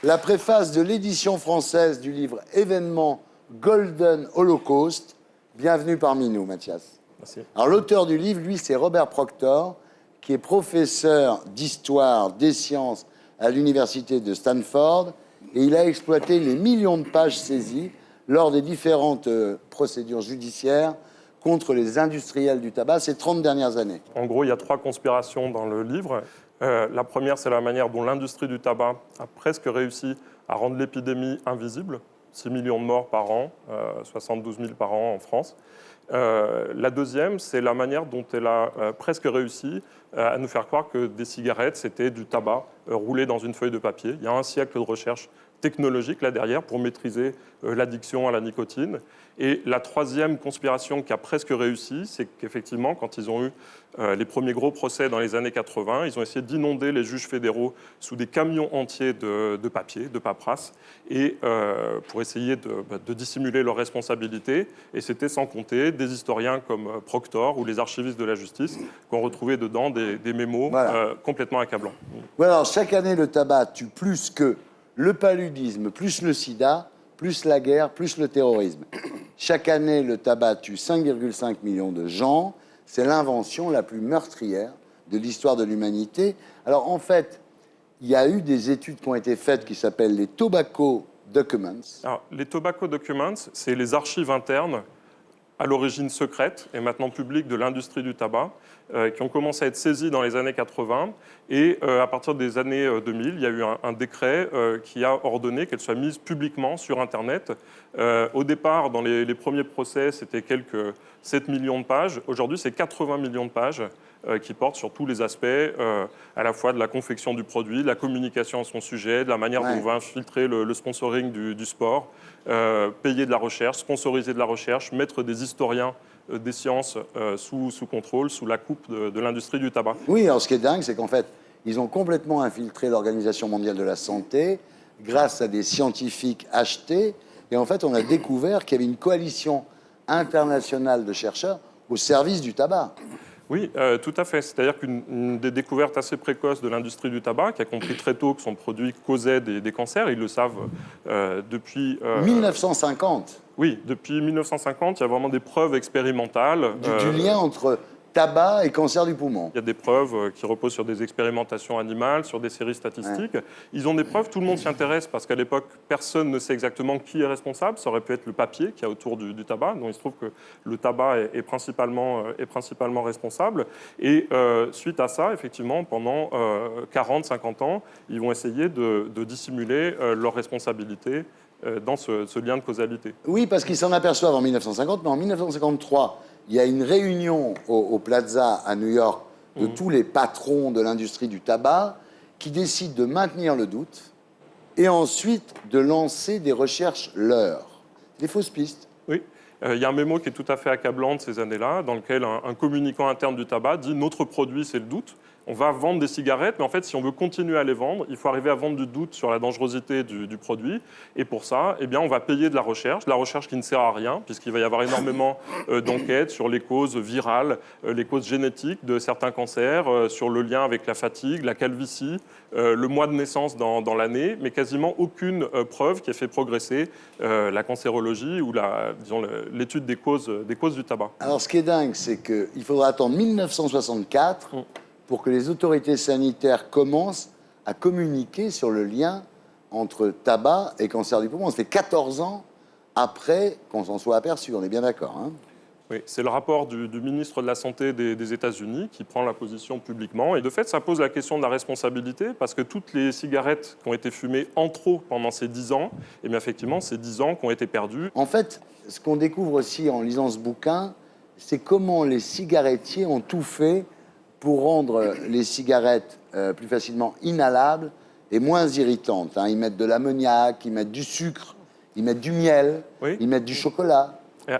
la préface de l'édition française du livre Événement Golden Holocaust. Bienvenue parmi nous, Mathias. Merci. Alors l'auteur du livre, lui, c'est Robert Proctor, qui est professeur d'histoire des sciences à l'université de Stanford. Et il a exploité les millions de pages saisies lors des différentes procédures judiciaires contre les industriels du tabac ces 30 dernières années. En gros, il y a 3 conspirations dans le livre. La première, c'est la manière dont l'industrie du tabac a presque réussi à rendre l'épidémie invisible. 6 millions de morts par an, 72 000 par an en France. La deuxième, c'est la manière dont elle a presque réussi à nous faire croire que des cigarettes, c'était du tabac roulé dans une feuille de papier. Il y a un siècle de recherche technologique là derrière pour maîtriser l'addiction à la nicotine. Et la troisième conspiration qui a presque réussi, c'est qu'effectivement, quand ils ont eu les premiers gros procès dans les années 80, ils ont essayé d'inonder les juges fédéraux sous des camions entiers de papier, de paperasse, et pour essayer de dissimuler leurs responsabilités. Et c'était sans compter des historiens comme Proctor ou les archivistes de la justice qui ont retrouvé dedans des mémos complètement accablants. Ouais, alors, chaque année, le tabac tue plus que le paludisme, plus le sida, plus la guerre, plus le terrorisme. Chaque année, le tabac tue 5,5 millions de gens. C'est l'invention la plus meurtrière de l'histoire de l'humanité. Alors, en fait, il y a eu des études qui ont été faites qui s'appellent les Tobacco Documents. Alors, les Tobacco Documents, c'est les archives internes à l'origine secrète et maintenant publique de l'industrie du tabac, qui ont commencé à être saisies dans les années 80. Et à partir des années 2000, il y a eu un décret qui a ordonné qu'elles soient mises publiquement sur Internet. Au départ, dans les premiers procès, c'était quelques 7 millions de pages. Aujourd'hui, c'est 80 millions de pages qui portent sur tous les aspects, à la fois de la confection du produit, de la communication à son sujet, de la manière dont on va infiltrer le sponsoring du sport, payer de la recherche, sponsoriser de la recherche, mettre des historiens des sciences sous contrôle, sous la coupe de l'industrie du tabac. Oui, alors ce qui est dingue, c'est qu'en fait, ils ont complètement infiltré l'Organisation mondiale de la santé grâce à des scientifiques achetés. Et en fait, on a découvert qu'il y avait une coalition internationale de chercheurs au service du tabac. Oui, tout à fait. C'est-à-dire qu'une des découvertes assez précoces de l'industrie du tabac, qui a compris très tôt que son produit causait des cancers, ils le savent depuis... 1950. Oui, depuis 1950, il y a vraiment des preuves expérimentales. Du lien entre tabac et cancer du poumon. Il y a des preuves qui reposent sur des expérimentations animales, sur des séries statistiques. Ouais. Ils ont des preuves, tout le monde s'y intéresse parce qu'à l'époque, personne ne sait exactement qui est responsable. Ça aurait pu être le papier qu'il y a autour du tabac. Donc il se trouve que le tabac est principalement responsable. Et suite à ça, effectivement, pendant 40-50 ans, ils vont essayer de dissimuler leur responsabilité dans ce lien de causalité. Oui, parce qu'ils s'en aperçoivent en 1950, mais en 1953, il y a une réunion au Plaza à New York de tous les patrons de l'industrie du tabac qui décident de maintenir le doute et ensuite de lancer des recherches leurs. Des fausses pistes. Oui. Il y a un mémo qui est tout à fait accablant de ces années-là, dans lequel un communicant interne du tabac dit « Notre produit, c'est le doute ». On va vendre des cigarettes, mais en fait, si on veut continuer à les vendre, il faut arriver à vendre du doute sur la dangerosité du produit. Et pour ça, eh bien, on va payer de la recherche qui ne sert à rien, puisqu'il va y avoir énormément d'enquêtes sur les causes virales, les causes génétiques de certains cancers, sur le lien avec la fatigue, la calvitie, le mois de naissance dans l'année, mais quasiment aucune preuve qui ait fait progresser la cancérologie ou l'étude des causes du tabac. Alors, ce qui est dingue, c'est qu'il faudra attendre 1964 pour que les autorités sanitaires commencent à communiquer sur le lien entre tabac et cancer du poumon. Ça fait 14 ans après qu'on s'en soit aperçu, on est bien d'accord, hein ? Oui, c'est le rapport du ministre de la Santé des États-Unis qui prend la position publiquement. Et de fait, ça pose la question de la responsabilité, parce que toutes les cigarettes qui ont été fumées en trop pendant ces 10 ans, eh bien effectivement, ces 10 ans qui ont été perdus. En fait, ce qu'on découvre aussi en lisant ce bouquin, c'est comment les cigarettiers ont tout fait pour rendre les cigarettes plus facilement inhalables et moins irritantes. Ils mettent de l'ammoniac, ils mettent du sucre, ils mettent du miel, ils mettent du chocolat.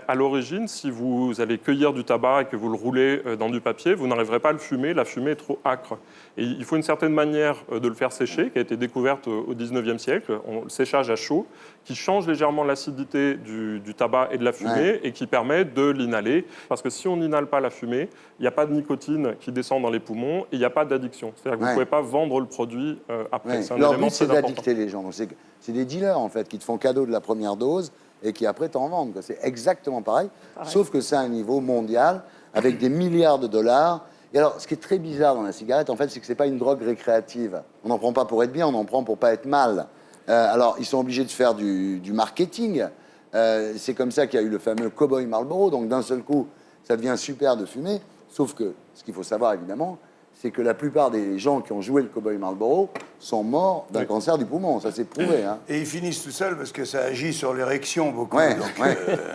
À l'origine, si vous allez cueillir du tabac et que vous le roulez dans du papier, vous n'arriverez pas à le fumer, la fumée est trop âcre. Et il faut une certaine manière de le faire sécher, qui a été découverte au 19e siècle, le séchage à chaud, qui change légèrement l'acidité du tabac et de la fumée et qui permet de l'inhaler. Parce que si on n'inhale pas la fumée, il n'y a pas de nicotine qui descend dans les poumons et il n'y a pas d'addiction. C'est-à-dire que vous ne pouvez pas vendre le produit après. C'est un Leur élément but, c'est très important. d'addicter les gens. C'est des dealers, en fait, qui te font cadeau de la première dose et qui après t'en vendent. C'est exactement pareil, sauf que c'est à un niveau mondial, avec des milliards de dollars. Et alors, ce qui est très bizarre dans la cigarette, en fait, c'est que c'est pas une drogue récréative. On n'en prend pas pour être bien, on en prend pour pas être mal. Alors, ils sont obligés de faire du marketing. C'est comme ça qu'il y a eu le fameux Cowboy Marlboro. Donc, d'un seul coup, ça devient super de fumer. Sauf que, ce qu'il faut savoir, évidemment, c'est que la plupart des gens qui ont joué le Cowboy Marlboro sont morts d'un cancer du poumon. Ça, c'est prouvé. Hein. Et ils finissent tout seuls parce que ça agit sur l'érection beaucoup.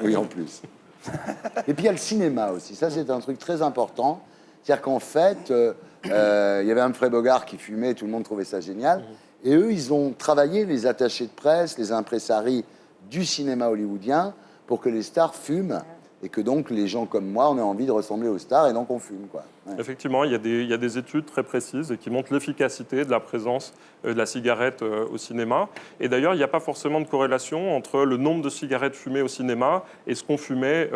Oui, en plus. Et puis, il y a le cinéma aussi. Ça, c'est un truc très important. C'est-à-dire qu'en fait, il y avait Humphrey Bogart qui fumait, tout le monde trouvait ça génial. Et eux, ils ont travaillé, les attachés de presse, les impresaries du cinéma hollywoodien, pour que les stars fument et que donc les gens comme moi, on ait envie de ressembler aux stars et donc on fume, quoi. Ouais. Effectivement, il y a des études très précises et qui montrent l'efficacité de la présence de la cigarette au cinéma. Et d'ailleurs, il n'y a pas forcément de corrélation entre le nombre de cigarettes fumées au cinéma et ce qu'on fumait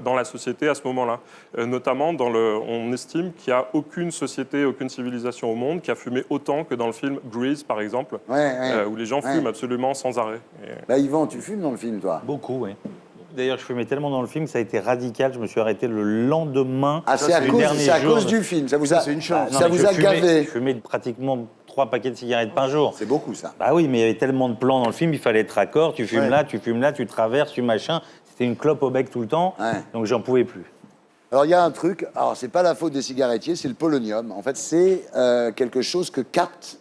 dans la société à ce moment-là. Notamment, on estime qu'il n'y a aucune société, aucune civilisation au monde qui a fumé autant que dans le film Grease, par exemple, où les gens fument absolument sans arrêt. Bah, Yvan, tu fumes dans le film, toi? Beaucoup, oui. D'ailleurs, je fumais tellement dans le film que ça a été radical. Je me suis arrêté le lendemain. Ah, c'est à cause du film. Ça vous a, c'est une chance. Ça vous a gavé. Je fumais pratiquement 3 paquets de cigarettes par jour. C'est beaucoup, ça. Bah oui, mais il y avait tellement de plans dans le film, il fallait être raccord. Tu fumes là, tu traverses, tu machin. C'était une clope au bec tout le temps, donc j'en pouvais plus. Alors, il y a un truc. Alors, c'est pas la faute des cigarettiers, c'est le polonium. En fait, c'est quelque chose que captent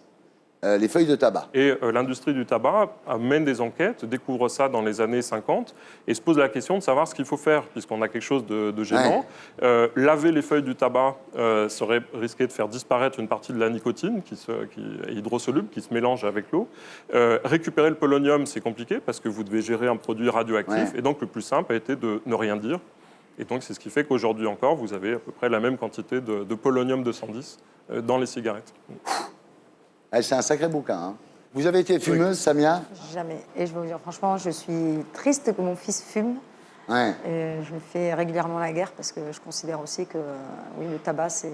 les feuilles de tabac. Et l'industrie du tabac mène des enquêtes, découvre ça dans les années 50 et se pose la question de savoir ce qu'il faut faire, puisqu'on a quelque chose de gênant. Laver les feuilles du tabac serait risquer de faire disparaître une partie de la nicotine qui est hydrosoluble, qui se mélange avec l'eau. Récupérer le polonium, c'est compliqué parce que vous devez gérer un produit radioactif. Et donc, le plus simple a été de ne rien dire. Et donc, c'est ce qui fait qu'aujourd'hui encore, vous avez à peu près la même quantité de polonium 210 dans les cigarettes. C'est un sacré bouquin. Hein. Vous avez été fumeuse, Samia? Jamais. Et je vais vous dire, franchement, je suis triste que mon fils fume. Et je lui fais régulièrement la guerre parce que je considère aussi que oui, le tabac, c'est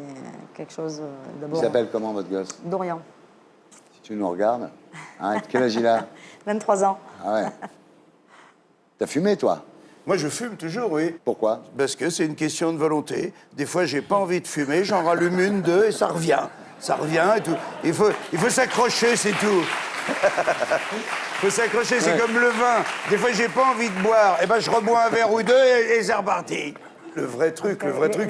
quelque chose d'abord... Il s'appelle comment, votre gosse? Dorian. Si tu nous regardes. Quel âge il a? 23 ans. Ah ouais. T'as fumé, toi? Moi, je fume toujours, oui. Pourquoi? Parce que c'est une question de volonté. Des fois, j'ai pas envie de fumer, j'en rallume une, deux, et ça revient. Ça revient et tout. Il faut s'accrocher, c'est tout. Il faut s'accrocher, c'est comme le vin. Des fois, j'ai pas envie de boire. Et ben, je rebois un verre ou deux et c'est reparti. Le vrai truc,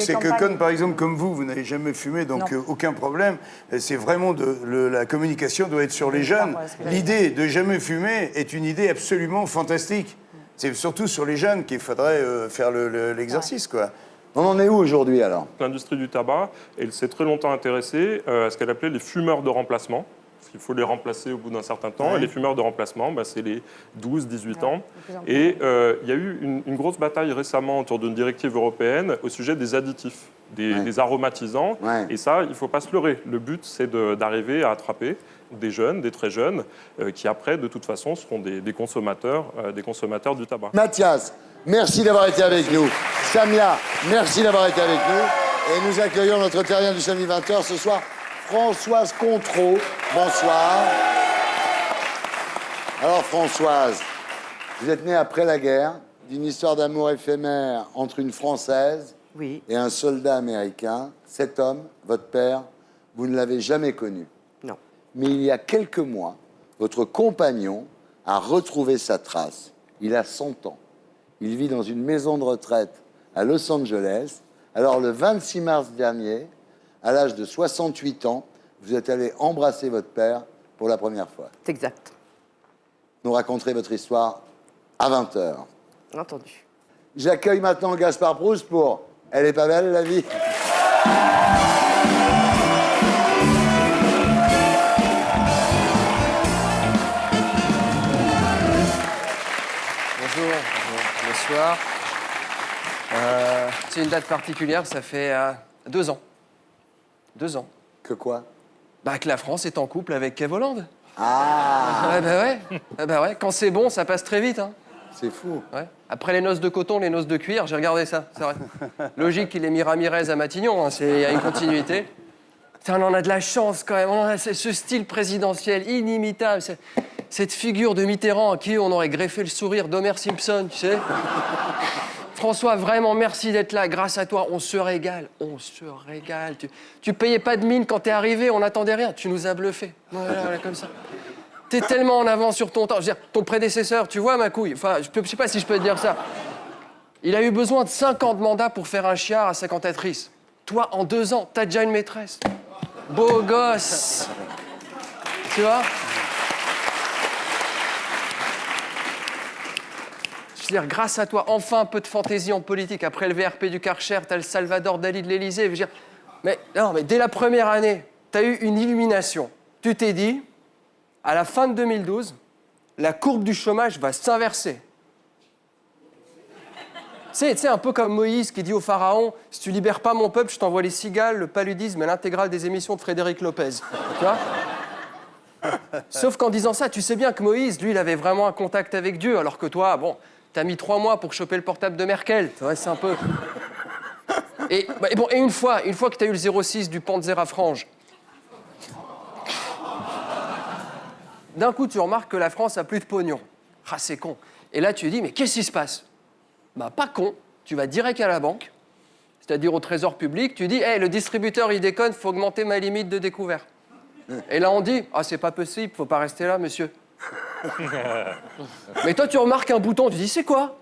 c'est que comme par exemple comme vous n'avez jamais fumé, donc aucun problème. C'est vraiment la communication doit être sur les jeunes. L'idée de jamais fumer est une idée absolument fantastique. C'est surtout sur les jeunes qu'il faudrait faire l'exercice, quoi. On en est où aujourd'hui, alors? L'industrie du tabac, elle s'est très longtemps intéressée à ce qu'elle appelait les fumeurs de remplacement. Parce qu'il faut les remplacer au bout d'un certain temps. Et les fumeurs de remplacement, c'est les 12-18 ans. Et il y a eu une grosse bataille récemment autour d'une directive européenne au sujet des additifs, des aromatisants. Et ça, il ne faut pas se leurrer. Le but, c'est d'arriver à attraper des jeunes, des très jeunes, qui après, de toute façon, seront des consommateurs du tabac. Mathias, merci d'avoir été avec nous. Samia, merci d'avoir été avec nous. Et nous accueillons notre terrien du samedi 20h ce soir, Françoise Contreau. Bonsoir. Alors, Françoise, vous êtes née après la guerre, d'une histoire d'amour éphémère entre une Française et un soldat américain. Cet homme, votre père, vous ne l'avez jamais connu. Non. Mais il y a quelques mois, votre compagnon a retrouvé sa trace. Il a 100 ans. Il vit dans une maison de retraite à Los Angeles. Alors, le 26 mars dernier, à l'âge de 68 ans, vous êtes allé embrasser votre père pour la première fois. C'est exact. Nous raconterez votre histoire à 20h. Entendu. J'accueille maintenant Gaspard Proust pour « Elle est pas belle, la vie ?» Bonjour, bonsoir. C'est une date particulière, ça fait 2 ans. 2 ans. Que quoi? Que la France est en couple avec Kev Hollande. Ah ouais. Quand c'est bon, ça passe très vite. Hein. C'est fou. Ouais. Après les noces de coton, les noces de cuir, j'ai regardé ça, c'est vrai. Logique qu'il ait mis Ramirez à Matignon, hein, il y a une continuité. Putain, on en a de la chance quand même, on a ce style présidentiel inimitable, cette figure de Mitterrand à qui on aurait greffé le sourire d'Homer Simpson, tu sais. François, vraiment, merci d'être là. Grâce à toi, on se régale. On se régale. Tu payais pas de mine quand t'es arrivé, on n'attendait rien. Tu nous as bluffés. Voilà, comme ça. T'es tellement en avance sur ton temps. Je veux dire, ton prédécesseur, tu vois, ma couille. Enfin, je sais pas si je peux te dire ça. Il a eu besoin de 50 mandats pour faire un chiard à sa cantatrice. Toi, en 2 ans, t'as déjà une maîtresse. Beau gosse. Tu vois? Je veux dire, grâce à toi, enfin un peu de fantaisie en politique. Après le VRP du Karcher, t'as le Salvador Dali de l'Élysée. Je veux dire, mais dès la première année, t'as eu une illumination. Tu t'es dit, à la fin de 2012, la courbe du chômage va s'inverser. C'est un peu comme Moïse qui dit au pharaon, si tu libères pas mon peuple, je t'envoie les cigales, le paludisme et l'intégrale des émissions de Frédéric Lopez. Tu vois? Sauf qu'en disant ça, tu sais bien que Moïse, lui, il avait vraiment un contact avec Dieu, alors que toi, bon, t'as mis 3 mois pour choper le portable de Merkel. Tu vois, c'est un peu... Et une fois que t'as eu le 06 du Panzer à franges, d'un coup, tu remarques que la France a plus de pognon. Ah, c'est con. Et là, tu dis, mais qu'est-ce qui se passe? Bah, pas con. Tu vas direct à la banque, c'est-à-dire au trésor public, tu dis, hey, le distributeur, il déconne, faut augmenter ma limite de découvert. Et là, on dit, ah, c'est pas possible, faut pas rester là, monsieur. Mais toi, tu remarques un bouton, tu dis, c'est quoi?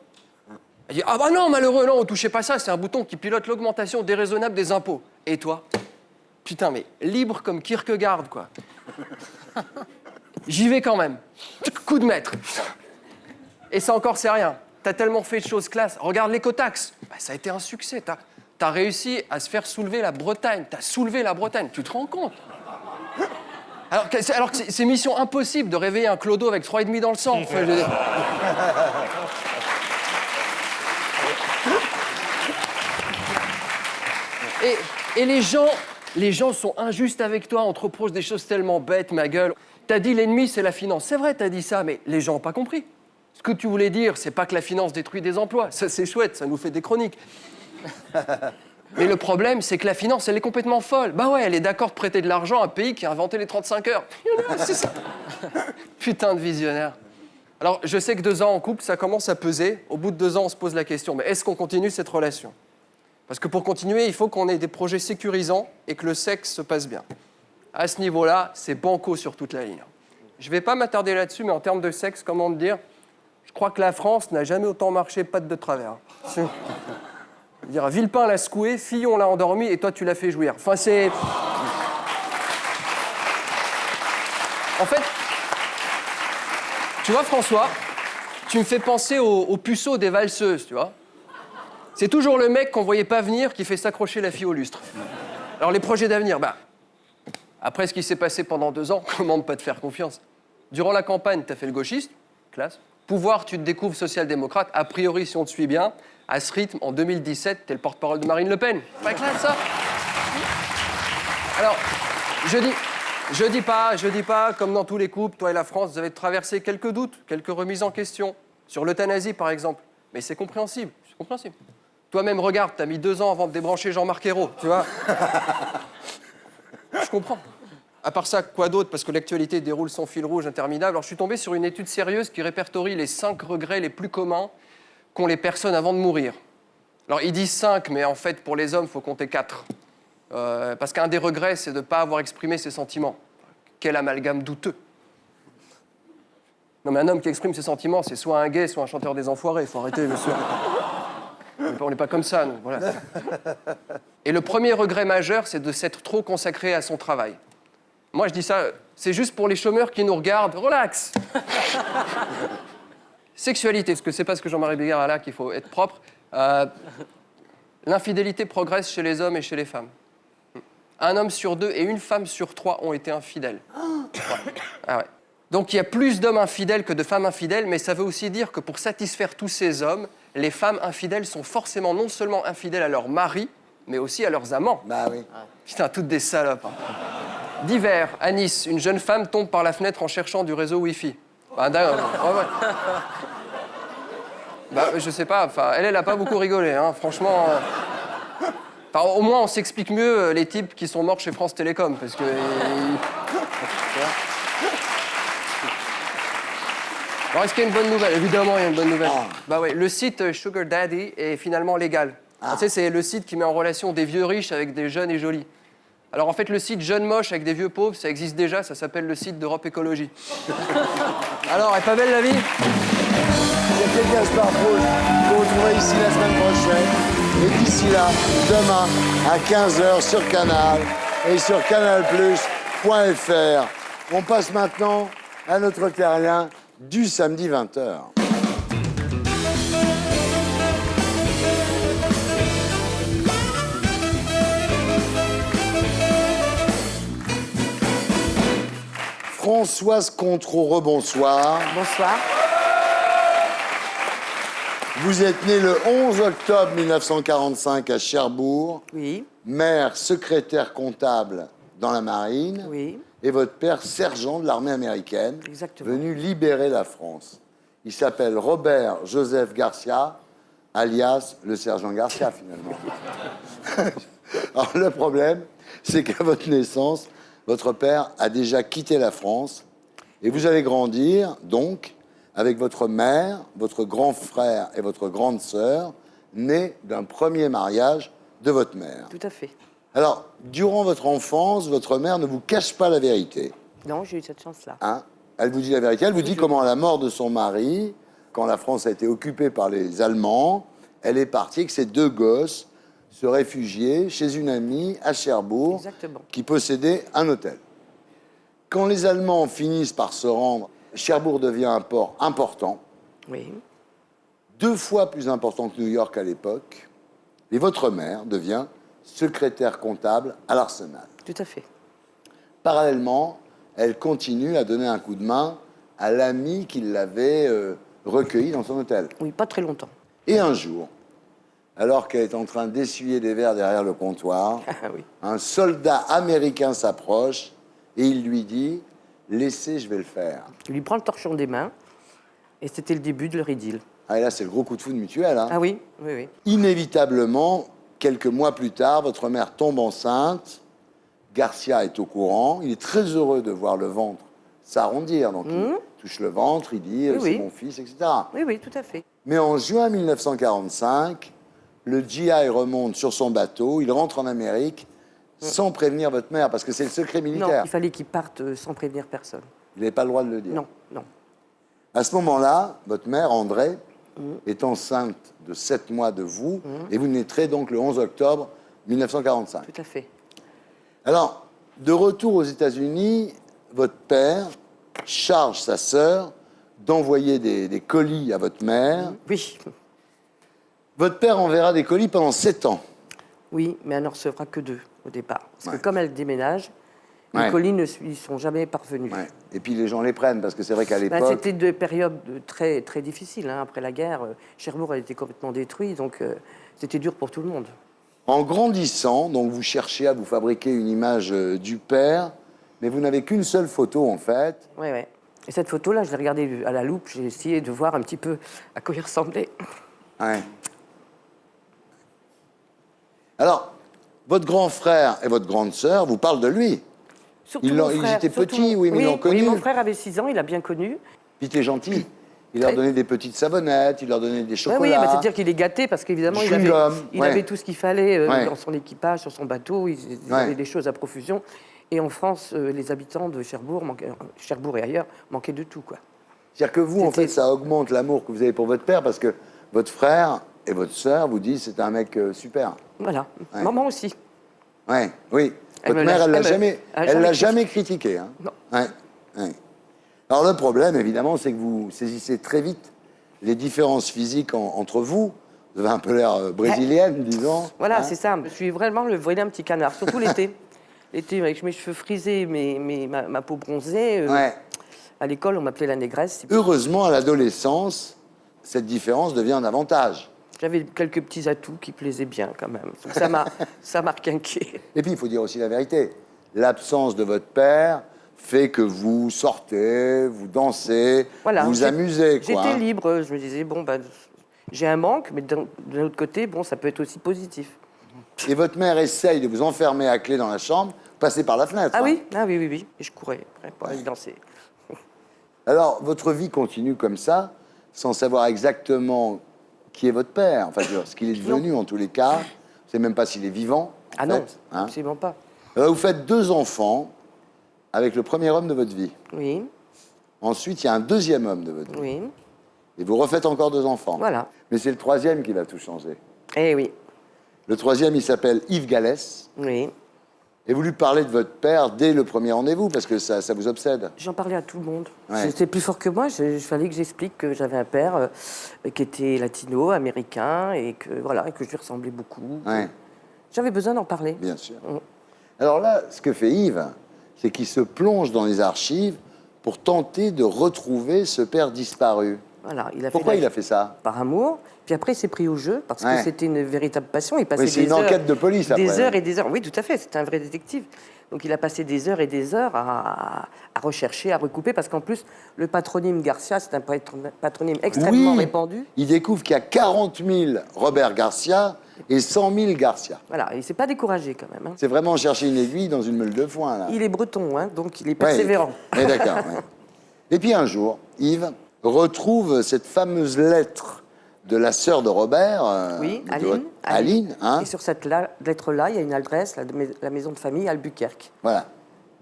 Il dit, ah bah non, malheureux, non, touchez pas ça, c'est un bouton qui pilote l'augmentation déraisonnable des impôts. Et toi? Putain, mais libre comme Kierkegaard, quoi. J'y vais quand même. Coup de maître. Et ça encore, c'est rien. T'as tellement fait de choses classe. Regarde l'écotaxe. Bah, ça a été un succès. T'as réussi à se faire soulever la Bretagne. T'as soulevé la Bretagne. Tu te rends compte? Alors que c'est mission impossible de réveiller un clodo avec 3,5 dans le sang. Enfin, je veux dire... Et les gens sont injustes avec toi. On te reproche des choses tellement bêtes, ma gueule. T'as dit l'ennemi, c'est la finance. C'est vrai, t'as dit ça, mais les gens n'ont pas compris. Ce que tu voulais dire, c'est pas que la finance détruit des emplois. Ça, c'est chouette, ça nous fait des chroniques. Mais le problème, c'est que la finance, elle est complètement folle. Bah ouais, elle est d'accord de prêter de l'argent à un pays qui a inventé les 35 heures. C'est ça. Putain de visionnaire. Alors, je sais que 2 ans en couple, ça commence à peser. Au bout de 2 ans, on se pose la question, mais est-ce qu'on continue cette relation? Parce que pour continuer, il faut qu'on ait des projets sécurisants et que le sexe se passe bien. À ce niveau-là, c'est banco sur toute la ligne. Je ne vais pas m'attarder là-dessus, mais en termes de sexe, comment te dire? Je crois que la France n'a jamais autant marché patte de travers. Je veux dire, Villepin l'a secoué, Fillon l'a endormi, et toi, tu l'as fait jouir. Enfin, c'est... En fait, tu vois, François, tu me fais penser aux puceaux des valseuses, tu vois. C'est toujours le mec qu'on voyait pas venir qui fait s'accrocher la fille au lustre. Alors, les projets d'avenir, bah... Après ce qui s'est passé pendant 2 ans, comment ne pas te faire confiance? Durant la campagne, t'as fait le gauchiste, classe. Pouvoir, tu te découvres social-démocrate. A priori, si on te suit bien, à ce rythme, en 2017, t'es le porte-parole de Marine Le Pen. Pas classe, ça? Alors, je dis pas, comme dans tous les couples, toi et la France, vous avez traversé quelques doutes, quelques remises en question. Sur l'euthanasie, par exemple. Mais c'est compréhensible, c'est compréhensible. Toi-même, regarde, t'as mis 2 ans avant de débrancher Jean-Marc Ayrault, tu vois. Je comprends. À part ça, quoi d'autre? Parce que l'actualité déroule son fil rouge interminable. Alors, je suis tombé sur une étude sérieuse qui répertorie les 5 regrets les plus communs qu'ont les personnes avant de mourir. Alors, ils disent 5, mais en fait, pour les hommes, il faut compter 4. Parce qu'un des regrets, c'est de ne pas avoir exprimé ses sentiments. Quel amalgame douteux. Non, mais un homme qui exprime ses sentiments, c'est soit un gay, soit un chanteur des enfoirés. Il faut arrêter, monsieur. On n'est pas comme ça, nous. Voilà. Et le premier regret majeur, c'est de s'être trop consacré à son travail. Moi, je dis ça, c'est juste pour les chômeurs qui nous regardent. Relax. Sexualité, parce que c'est parce que Jean-Marie Bigard a là qu'il faut être propre. L'infidélité progresse chez les hommes et chez les femmes. Un homme sur 2 et une femme sur 3 ont été infidèles. Ouais. Ah ouais. Donc il y a plus d'hommes infidèles que de femmes infidèles, mais ça veut aussi dire que pour satisfaire tous ces hommes, les femmes infidèles sont forcément non seulement infidèles à leur mari, mais aussi à leurs amants. Bah oui. Putain, toutes des salopes. Hein. D'hiver, à Nice, une jeune femme tombe par la fenêtre en cherchant du réseau Wi-Fi. Bah, ouais. Bah, je sais pas, enfin, elle a pas beaucoup rigolé, hein, franchement. Enfin, au moins, on s'explique mieux les types qui sont morts chez France Télécom, parce que... Alors, est-ce qu'il y a une bonne nouvelle? Évidemment, il y a une bonne nouvelle. Bah ouais, le site Sugar Daddy est finalement légal. Tu sais, c'est le site qui met en relation des vieux riches avec des jeunes et jolis. Alors, en fait, le site Jeunes moches avec des vieux pauvres, ça existe déjà, ça s'appelle le site d'Europe Écologie. Alors, elle est pas belle la vie? C'était Gaspard Proust. Vous retrouverez ici la semaine prochaine. Et d'ici là, demain, à 15h sur Canal et sur canalplus.fr. On passe maintenant à notre terrien du samedi 20h. Françoise Contreau, rebonsoir. Bonsoir. Vous êtes né le 11 octobre 1945 à Cherbourg. Oui. Mère secrétaire comptable dans la marine. Oui. Et votre père sergent de l'armée américaine. Exactement. Venu libérer la France. Il s'appelle Robert Joseph Garcia, alias le sergent Garcia, finalement. Alors, le problème, c'est qu'à votre naissance, votre père a déjà quitté la France et vous allez grandir, donc, avec votre mère, votre grand frère et votre grande sœur, nés d'un premier mariage de votre mère. Tout à fait. Alors, durant votre enfance, votre mère ne vous cache pas la vérité. Non, j'ai eu cette chance-là. Hein? Elle vous dit la vérité. Elle vous dit comment, à la mort de son mari, quand la France a été occupée par les Allemands, elle est partie avec ses 2 gosses se réfugier chez une amie à Cherbourg. Exactement. Qui possédait un hôtel. Quand les Allemands finissent par se rendre, Cherbourg devient un port important. Oui. 2 fois plus important que New York à l'époque. Et votre mère devient secrétaire comptable à l'Arsenal. Tout à fait. Parallèlement, elle continue à donner un coup de main à l'ami qui l'avait recueilli dans son hôtel. Oui, pas très longtemps. Et un jour, alors qu'elle est en train d'essuyer des verres derrière le comptoir, oui. un soldat américain s'approche et il lui dit « Laissez, je vais le faire ». Il lui prend le torchon des mains et c'était le début de leur idylle. Ah, et là, c'est le gros coup de foudre mutuel. Hein. Ah oui, oui, oui. Inévitablement, quelques mois plus tard, votre mère tombe enceinte. Garcia est au courant. Il est très heureux de voir le ventre s'arrondir. Donc, il touche le ventre, il dit Oui, c'est oui. mon fils, etc. Oui, oui, tout à fait. Mais en juin 1945, le GI remonte sur son bateau. Il rentre en Amérique sans prévenir votre mère, parce que c'est le secret Non, militaire. il fallait qu'il parte sans prévenir personne. Il n'avait pas le droit de le dire. Non, non. À ce moment-là, votre mère, André, est enceinte de 7 mois de vous, et vous naîtrez donc le 11 octobre 1945. Tout à fait. Alors, de retour aux États-Unis, votre père charge sa sœur d'envoyer des colis à votre mère. Oui. Votre père enverra des colis pendant 7 ans. Oui, mais elle n'en recevra que 2 au départ. Parce que comme elle déménage, Ouais. les colis ne lui sont jamais parvenus. Ouais. Et puis les gens les prennent, parce que c'est vrai qu'à l'époque... C'était 2 périodes très, très difficiles. Hein. Après la guerre, Cherbourg a été complètement détruit, donc c'était dur pour tout le monde. En grandissant, donc vous cherchez à vous fabriquer une image du père, mais vous n'avez qu'une seule photo, en fait. Oui, oui. Et cette photo-là, je l'ai regardée à la loupe, j'ai essayé de voir un petit peu à quoi il ressemblait. Ouais. Alors, votre grand frère et votre grande sœur vous parlent de lui. Surtout Ils mon frère, étaient surtout petits, oui, mais ils l'ont connu. Oui, mon frère avait 6 ans, il a bien connu. Puis il était gentil. Il leur donnait des petites savonnettes, il leur donnait des chocolats. Oui, bah, c'est-à-dire qu'il est gâté parce qu'évidemment, il avait tout ce qu'il fallait dans son équipage, sur son bateau. Il avait des choses à profusion. Et en France, les habitants de Cherbourg et ailleurs, manquaient de tout, quoi. C'est-à-dire que vous, en fait, ça augmente l'amour que vous avez pour votre père parce que votre frère et votre sœur vous disent c'est un mec super. Voilà. Ouais. Maman aussi. Ouais, oui. Elle Votre me mère, l'a- elle l'a jamais jamais critiqué. Hein. Non. Ouais, ouais. Alors le problème, évidemment, c'est que vous saisissez très vite les différences physiques entre vous. Vous avez un peu l'air brésilienne, disons. Voilà, hein. c'est ça. Je suis vraiment le vilain petit canard, surtout l'été. L'été, avec mes cheveux frisés, ma peau bronzée. Ouais. À l'école, on m'appelait la négresse. Heureusement, à l'adolescence, cette différence devient un avantage. J'avais quelques petits atouts qui plaisaient bien, quand même. Donc ça m'a requinqué. Et puis, il faut dire aussi la vérité. L'absence de votre père fait que vous sortez, vous dansez, Voilà, vous amusez, quoi. J'étais hein. libre. Je me disais, bon, ben, j'ai un manque, mais d'un autre côté, bon, ça peut être aussi positif. Et votre mère essaye de vous enfermer à clé dans la chambre, passer par la fenêtre. Ah hein. oui, oui. Et je courais après pour aller danser. Alors, votre vie continue comme ça, sans savoir exactement qui est votre père, enfin, je veux dire, ce qu'il est devenu en tous les cas. Vous ne savez même pas s'il est vivant. Ah en non, fait, hein. absolument pas. Vous faites 2 enfants avec le premier homme de votre vie. Oui, Ensuite, il y a un deuxième homme de votre vie. oui. Et vous refaites encore 2 enfants. Voilà. Mais c'est le troisième qui va tout changer. Eh oui. Le troisième, il s'appelle Yves Gallès. Oui. Et vous lui parlez de votre père dès le premier rendez-vous, parce que ça vous obsède. J'en parlais à tout le monde. Ouais. C'était plus fort que moi. Il fallait que j'explique que j'avais un père qui était latino, américain, et que, voilà, et que je lui ressemblais beaucoup. Ouais. J'avais besoin d'en parler. Bien sûr. Alors là, ce que fait Yves, c'est qu'il se plonge dans les archives pour tenter de retrouver ce père disparu. Voilà, Pourquoi il a fait ça? Par amour. Puis après, il s'est pris au jeu parce que c'était une véritable passion. Il passait c'est une enquête de police après. Des heures et des heures. Oui, tout à fait. C'était un vrai détective. Donc il a passé des heures et des heures à rechercher, à recouper, parce qu'en plus, le patronyme Garcia, c'est un patronyme extrêmement répandu. Il découvre qu'il y a 40 000 Robert Garcia et 100 000 Garcia. Voilà, il ne s'est pas découragé quand même. Hein. C'est vraiment chercher une aiguille dans une meule de foin, là. Il est breton, hein, donc il est persévérant. Ouais, d'accord. Et puis un jour, Yves retrouve cette fameuse lettre de la sœur de Robert. Aline. Hein. Et sur cette lettre-là, il y a une adresse, la maison de famille Albuquerque. Voilà.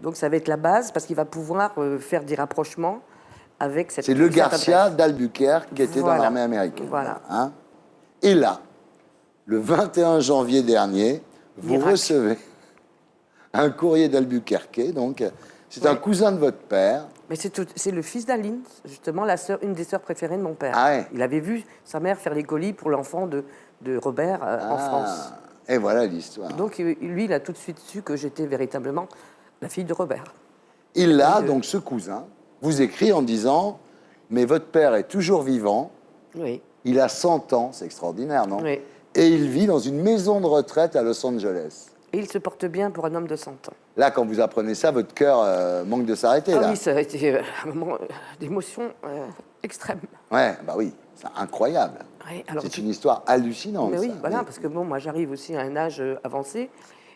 Donc ça va être la base, parce qu'il va pouvoir faire des rapprochements avec cette... C'est le Garcia d'Albuquerque qui était dans l'armée américaine. Voilà. Hein. Et là, le 21 janvier dernier, vous recevez un courrier d'Albuquerque. Donc, c'est un cousin de votre père. Mais c'est le fils d'Aline, justement, une des sœurs préférées de mon père. Ah ouais. Il avait vu sa mère faire les colis pour l'enfant de Robert en France. Et voilà l'histoire. Donc lui, il a tout de suite su que j'étais véritablement la fille de Robert. Il a, donc ce cousin, vous écrit en disant « Mais votre père est toujours vivant, il a 100 ans, c'est extraordinaire, non ? Oui. Et il vit dans une maison de retraite à Los Angeles. » Et il se porte bien pour un homme de 100 ans. Là, quand vous apprenez ça, votre cœur manque de s'arrêter, là. Oui, ça a été un moment d'émotion extrême. Ouais, bah oui, c'est incroyable. Ouais, c'est une histoire hallucinante. Mais oui, ça. voilà, parce que bon, moi j'arrive aussi à un âge avancé,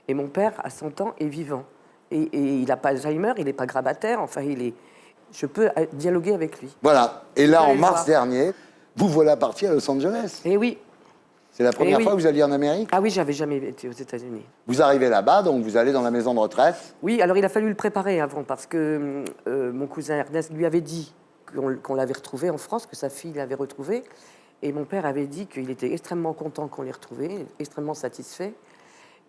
et mon père, à 100 ans, est vivant. Et il n'a pas Alzheimer, il n'est pas grabataire, enfin, je peux dialoguer avec lui. Voilà, et là, en mars dernier, vous voilà parti à Los Angeles. Et oui. C'est la première fois que vous alliez en Amérique? Ah oui, j'avais jamais été aux États-Unis. Vous arrivez là-bas, donc vous allez dans la maison de retraite? Oui, alors il a fallu le préparer avant, parce que mon cousin Ernest lui avait dit qu'on l'avait retrouvé en France, que sa fille l'avait retrouvé. Et mon père avait dit qu'il était extrêmement content qu'on l'ait retrouvé, extrêmement satisfait.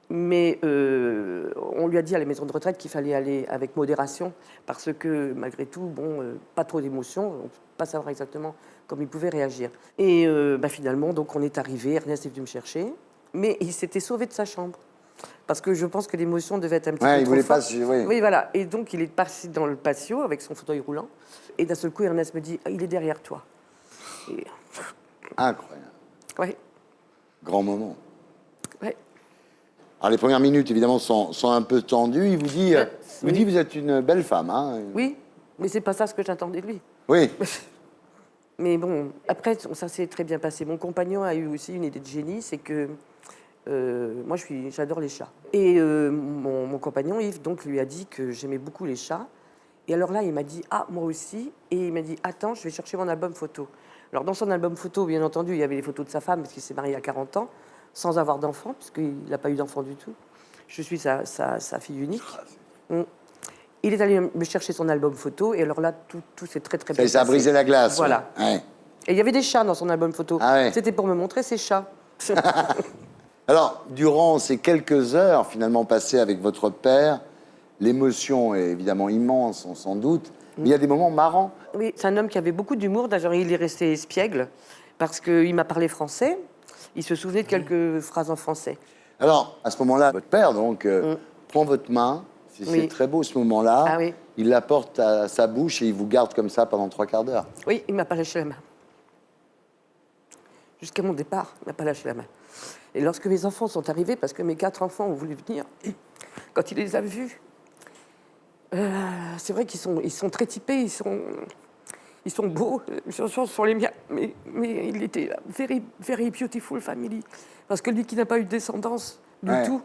Mais on lui a dit à la maison de retraite qu'il fallait aller avec modération, parce que malgré tout, bon, pas trop d'émotions, on ne peut pas savoir exactement comment il pouvait réagir. Et finalement, donc, on est arrivé, Ernest est venu me chercher, mais il s'était sauvé de sa chambre. Parce que je pense que l'émotion devait être un petit peu trop forte. Oui, voilà. Et donc, il est passé dans le patio avec son fauteuil roulant. Et d'un seul coup, Ernest me dit « Il est derrière toi. » Incroyable. Oui. Grand moment. Oui. Alors, les premières minutes, évidemment, sont un peu tendues. Il vous dit, vous êtes une belle femme. Hein. Oui, mais c'est pas ça ce que j'attendais de lui. Oui. Mais bon, après, ça s'est très bien passé. Mon compagnon a eu aussi une idée de génie, c'est que moi, j'adore les chats. Et mon compagnon, Yves, donc, lui a dit que j'aimais beaucoup les chats. Et alors là, il m'a dit « Ah, moi aussi ». Et il m'a dit « Attends, je vais chercher mon album photo ». Alors, dans son album photo, bien entendu, il y avait les photos de sa femme, parce qu'il s'est marié à 40 ans, sans avoir d'enfant, puisqu'il n'a pas eu d'enfant du tout. Je suis sa fille unique. Il est allé me chercher son album photo, et alors là, tout s'est très, très bien passé. Ça a brisé la glace. Voilà. Ouais. Et il y avait des chats dans son album photo. Ah ouais. C'était pour me montrer ses chats. Alors, durant ces quelques heures, finalement, passées avec votre père, l'émotion est évidemment immense, on s'en doute, mais il y a des moments marrants. Oui, c'est un homme qui avait beaucoup d'humour. D'ailleurs, il est resté espiègle, parce qu'il m'a parlé français. Il se souvenait de quelques phrases en français. Alors, à ce moment-là, votre père, donc, prend votre main. C'est très beau, ce moment-là. Ah, oui. Il la porte à sa bouche et il vous garde comme ça pendant 3/4 d'heure. Oui, il ne m'a pas lâché la main. Jusqu'à mon départ, il ne m'a pas lâché la main. Et lorsque mes enfants sont arrivés, parce que mes 4 enfants ont voulu venir, quand il les a vus, c'est vrai qu'ils sont très typés, ils sont beaux, ce sont les miens, mais il était very, very beautiful family. Parce que lui qui n'a pas eu de descendance du tout,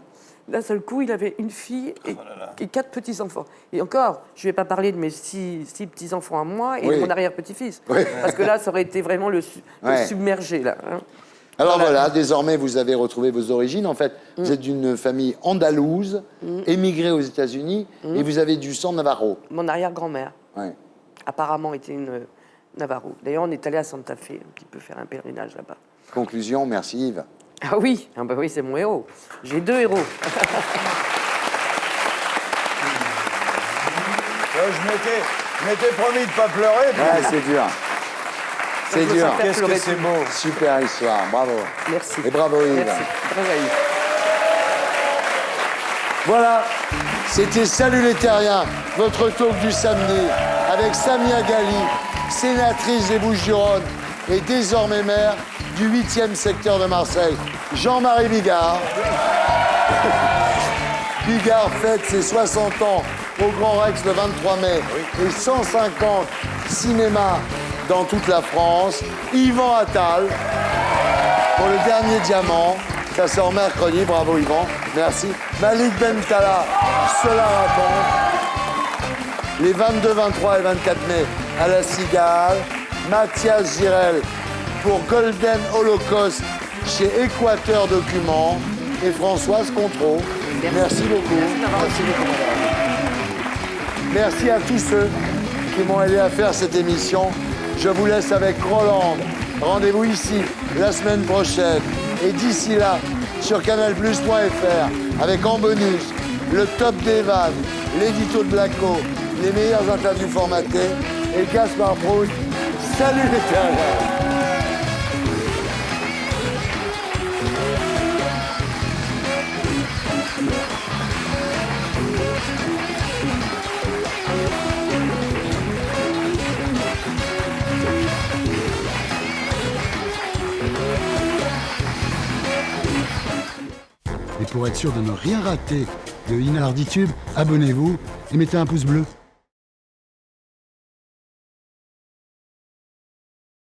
d'un seul coup, il avait une fille et 4 petits-enfants. Et encore, je ne vais pas parler de mes 6 petits-enfants à moi et de mon arrière-petit-fils. Parce que là, ça aurait été vraiment le submergé, là. Hein. Alors voilà, désormais, vous avez retrouvé vos origines. En fait, vous êtes d'une famille andalouse, émigrée aux États-Unis, et vous avez du sang navarro. Mon arrière-grand-mère, apparemment, était une navarro. D'ailleurs, on est allé à Santa Fe, un petit peu faire un pèlerinage là-bas. Conclusion, merci Yves. Ah oui, oui, c'est mon héros. J'ai 2 héros. Je m'étais promis de ne pas pleurer. Ouais, c'est dur. C'est dur. Qu'est-ce que c'est beau. Super histoire, bravo. Merci. Et bravo Yves. Merci. Bravo Yves. Voilà, c'était Salut les Terriens, votre talk du samedi avec Samia Ghali, sénatrice des Bouches-du-Rhône et désormais maire du 8e secteur de Marseille, Jean-Marie Bigard. Bigard fête ses 60 ans au Grand Rex le 23 mai et 150 cinémas dans toute la France. Yvan Attal pour le dernier diamant. Ça sort mercredi, bravo Yvan, merci. Malik Bentala, cela raconte. Les 22, 23 et 24 mai à la Cigale. Mathias Girel pour Golden Holocaust chez Équateur Documents. Et Françoise Contreau. Merci beaucoup. Merci beaucoup, madame. Merci à tous ceux qui m'ont aidé à faire cette émission. Je vous laisse avec Roland. Rendez-vous ici la semaine prochaine. Et d'ici là, sur canalplus.fr, avec en bonus le top des vannes, l'édito de Blacko, les meilleures interviews formatées et Gaspard Proust. Salut les terres. Et pour être sûr de ne rien rater de Inarditube, abonnez-vous et mettez un pouce bleu.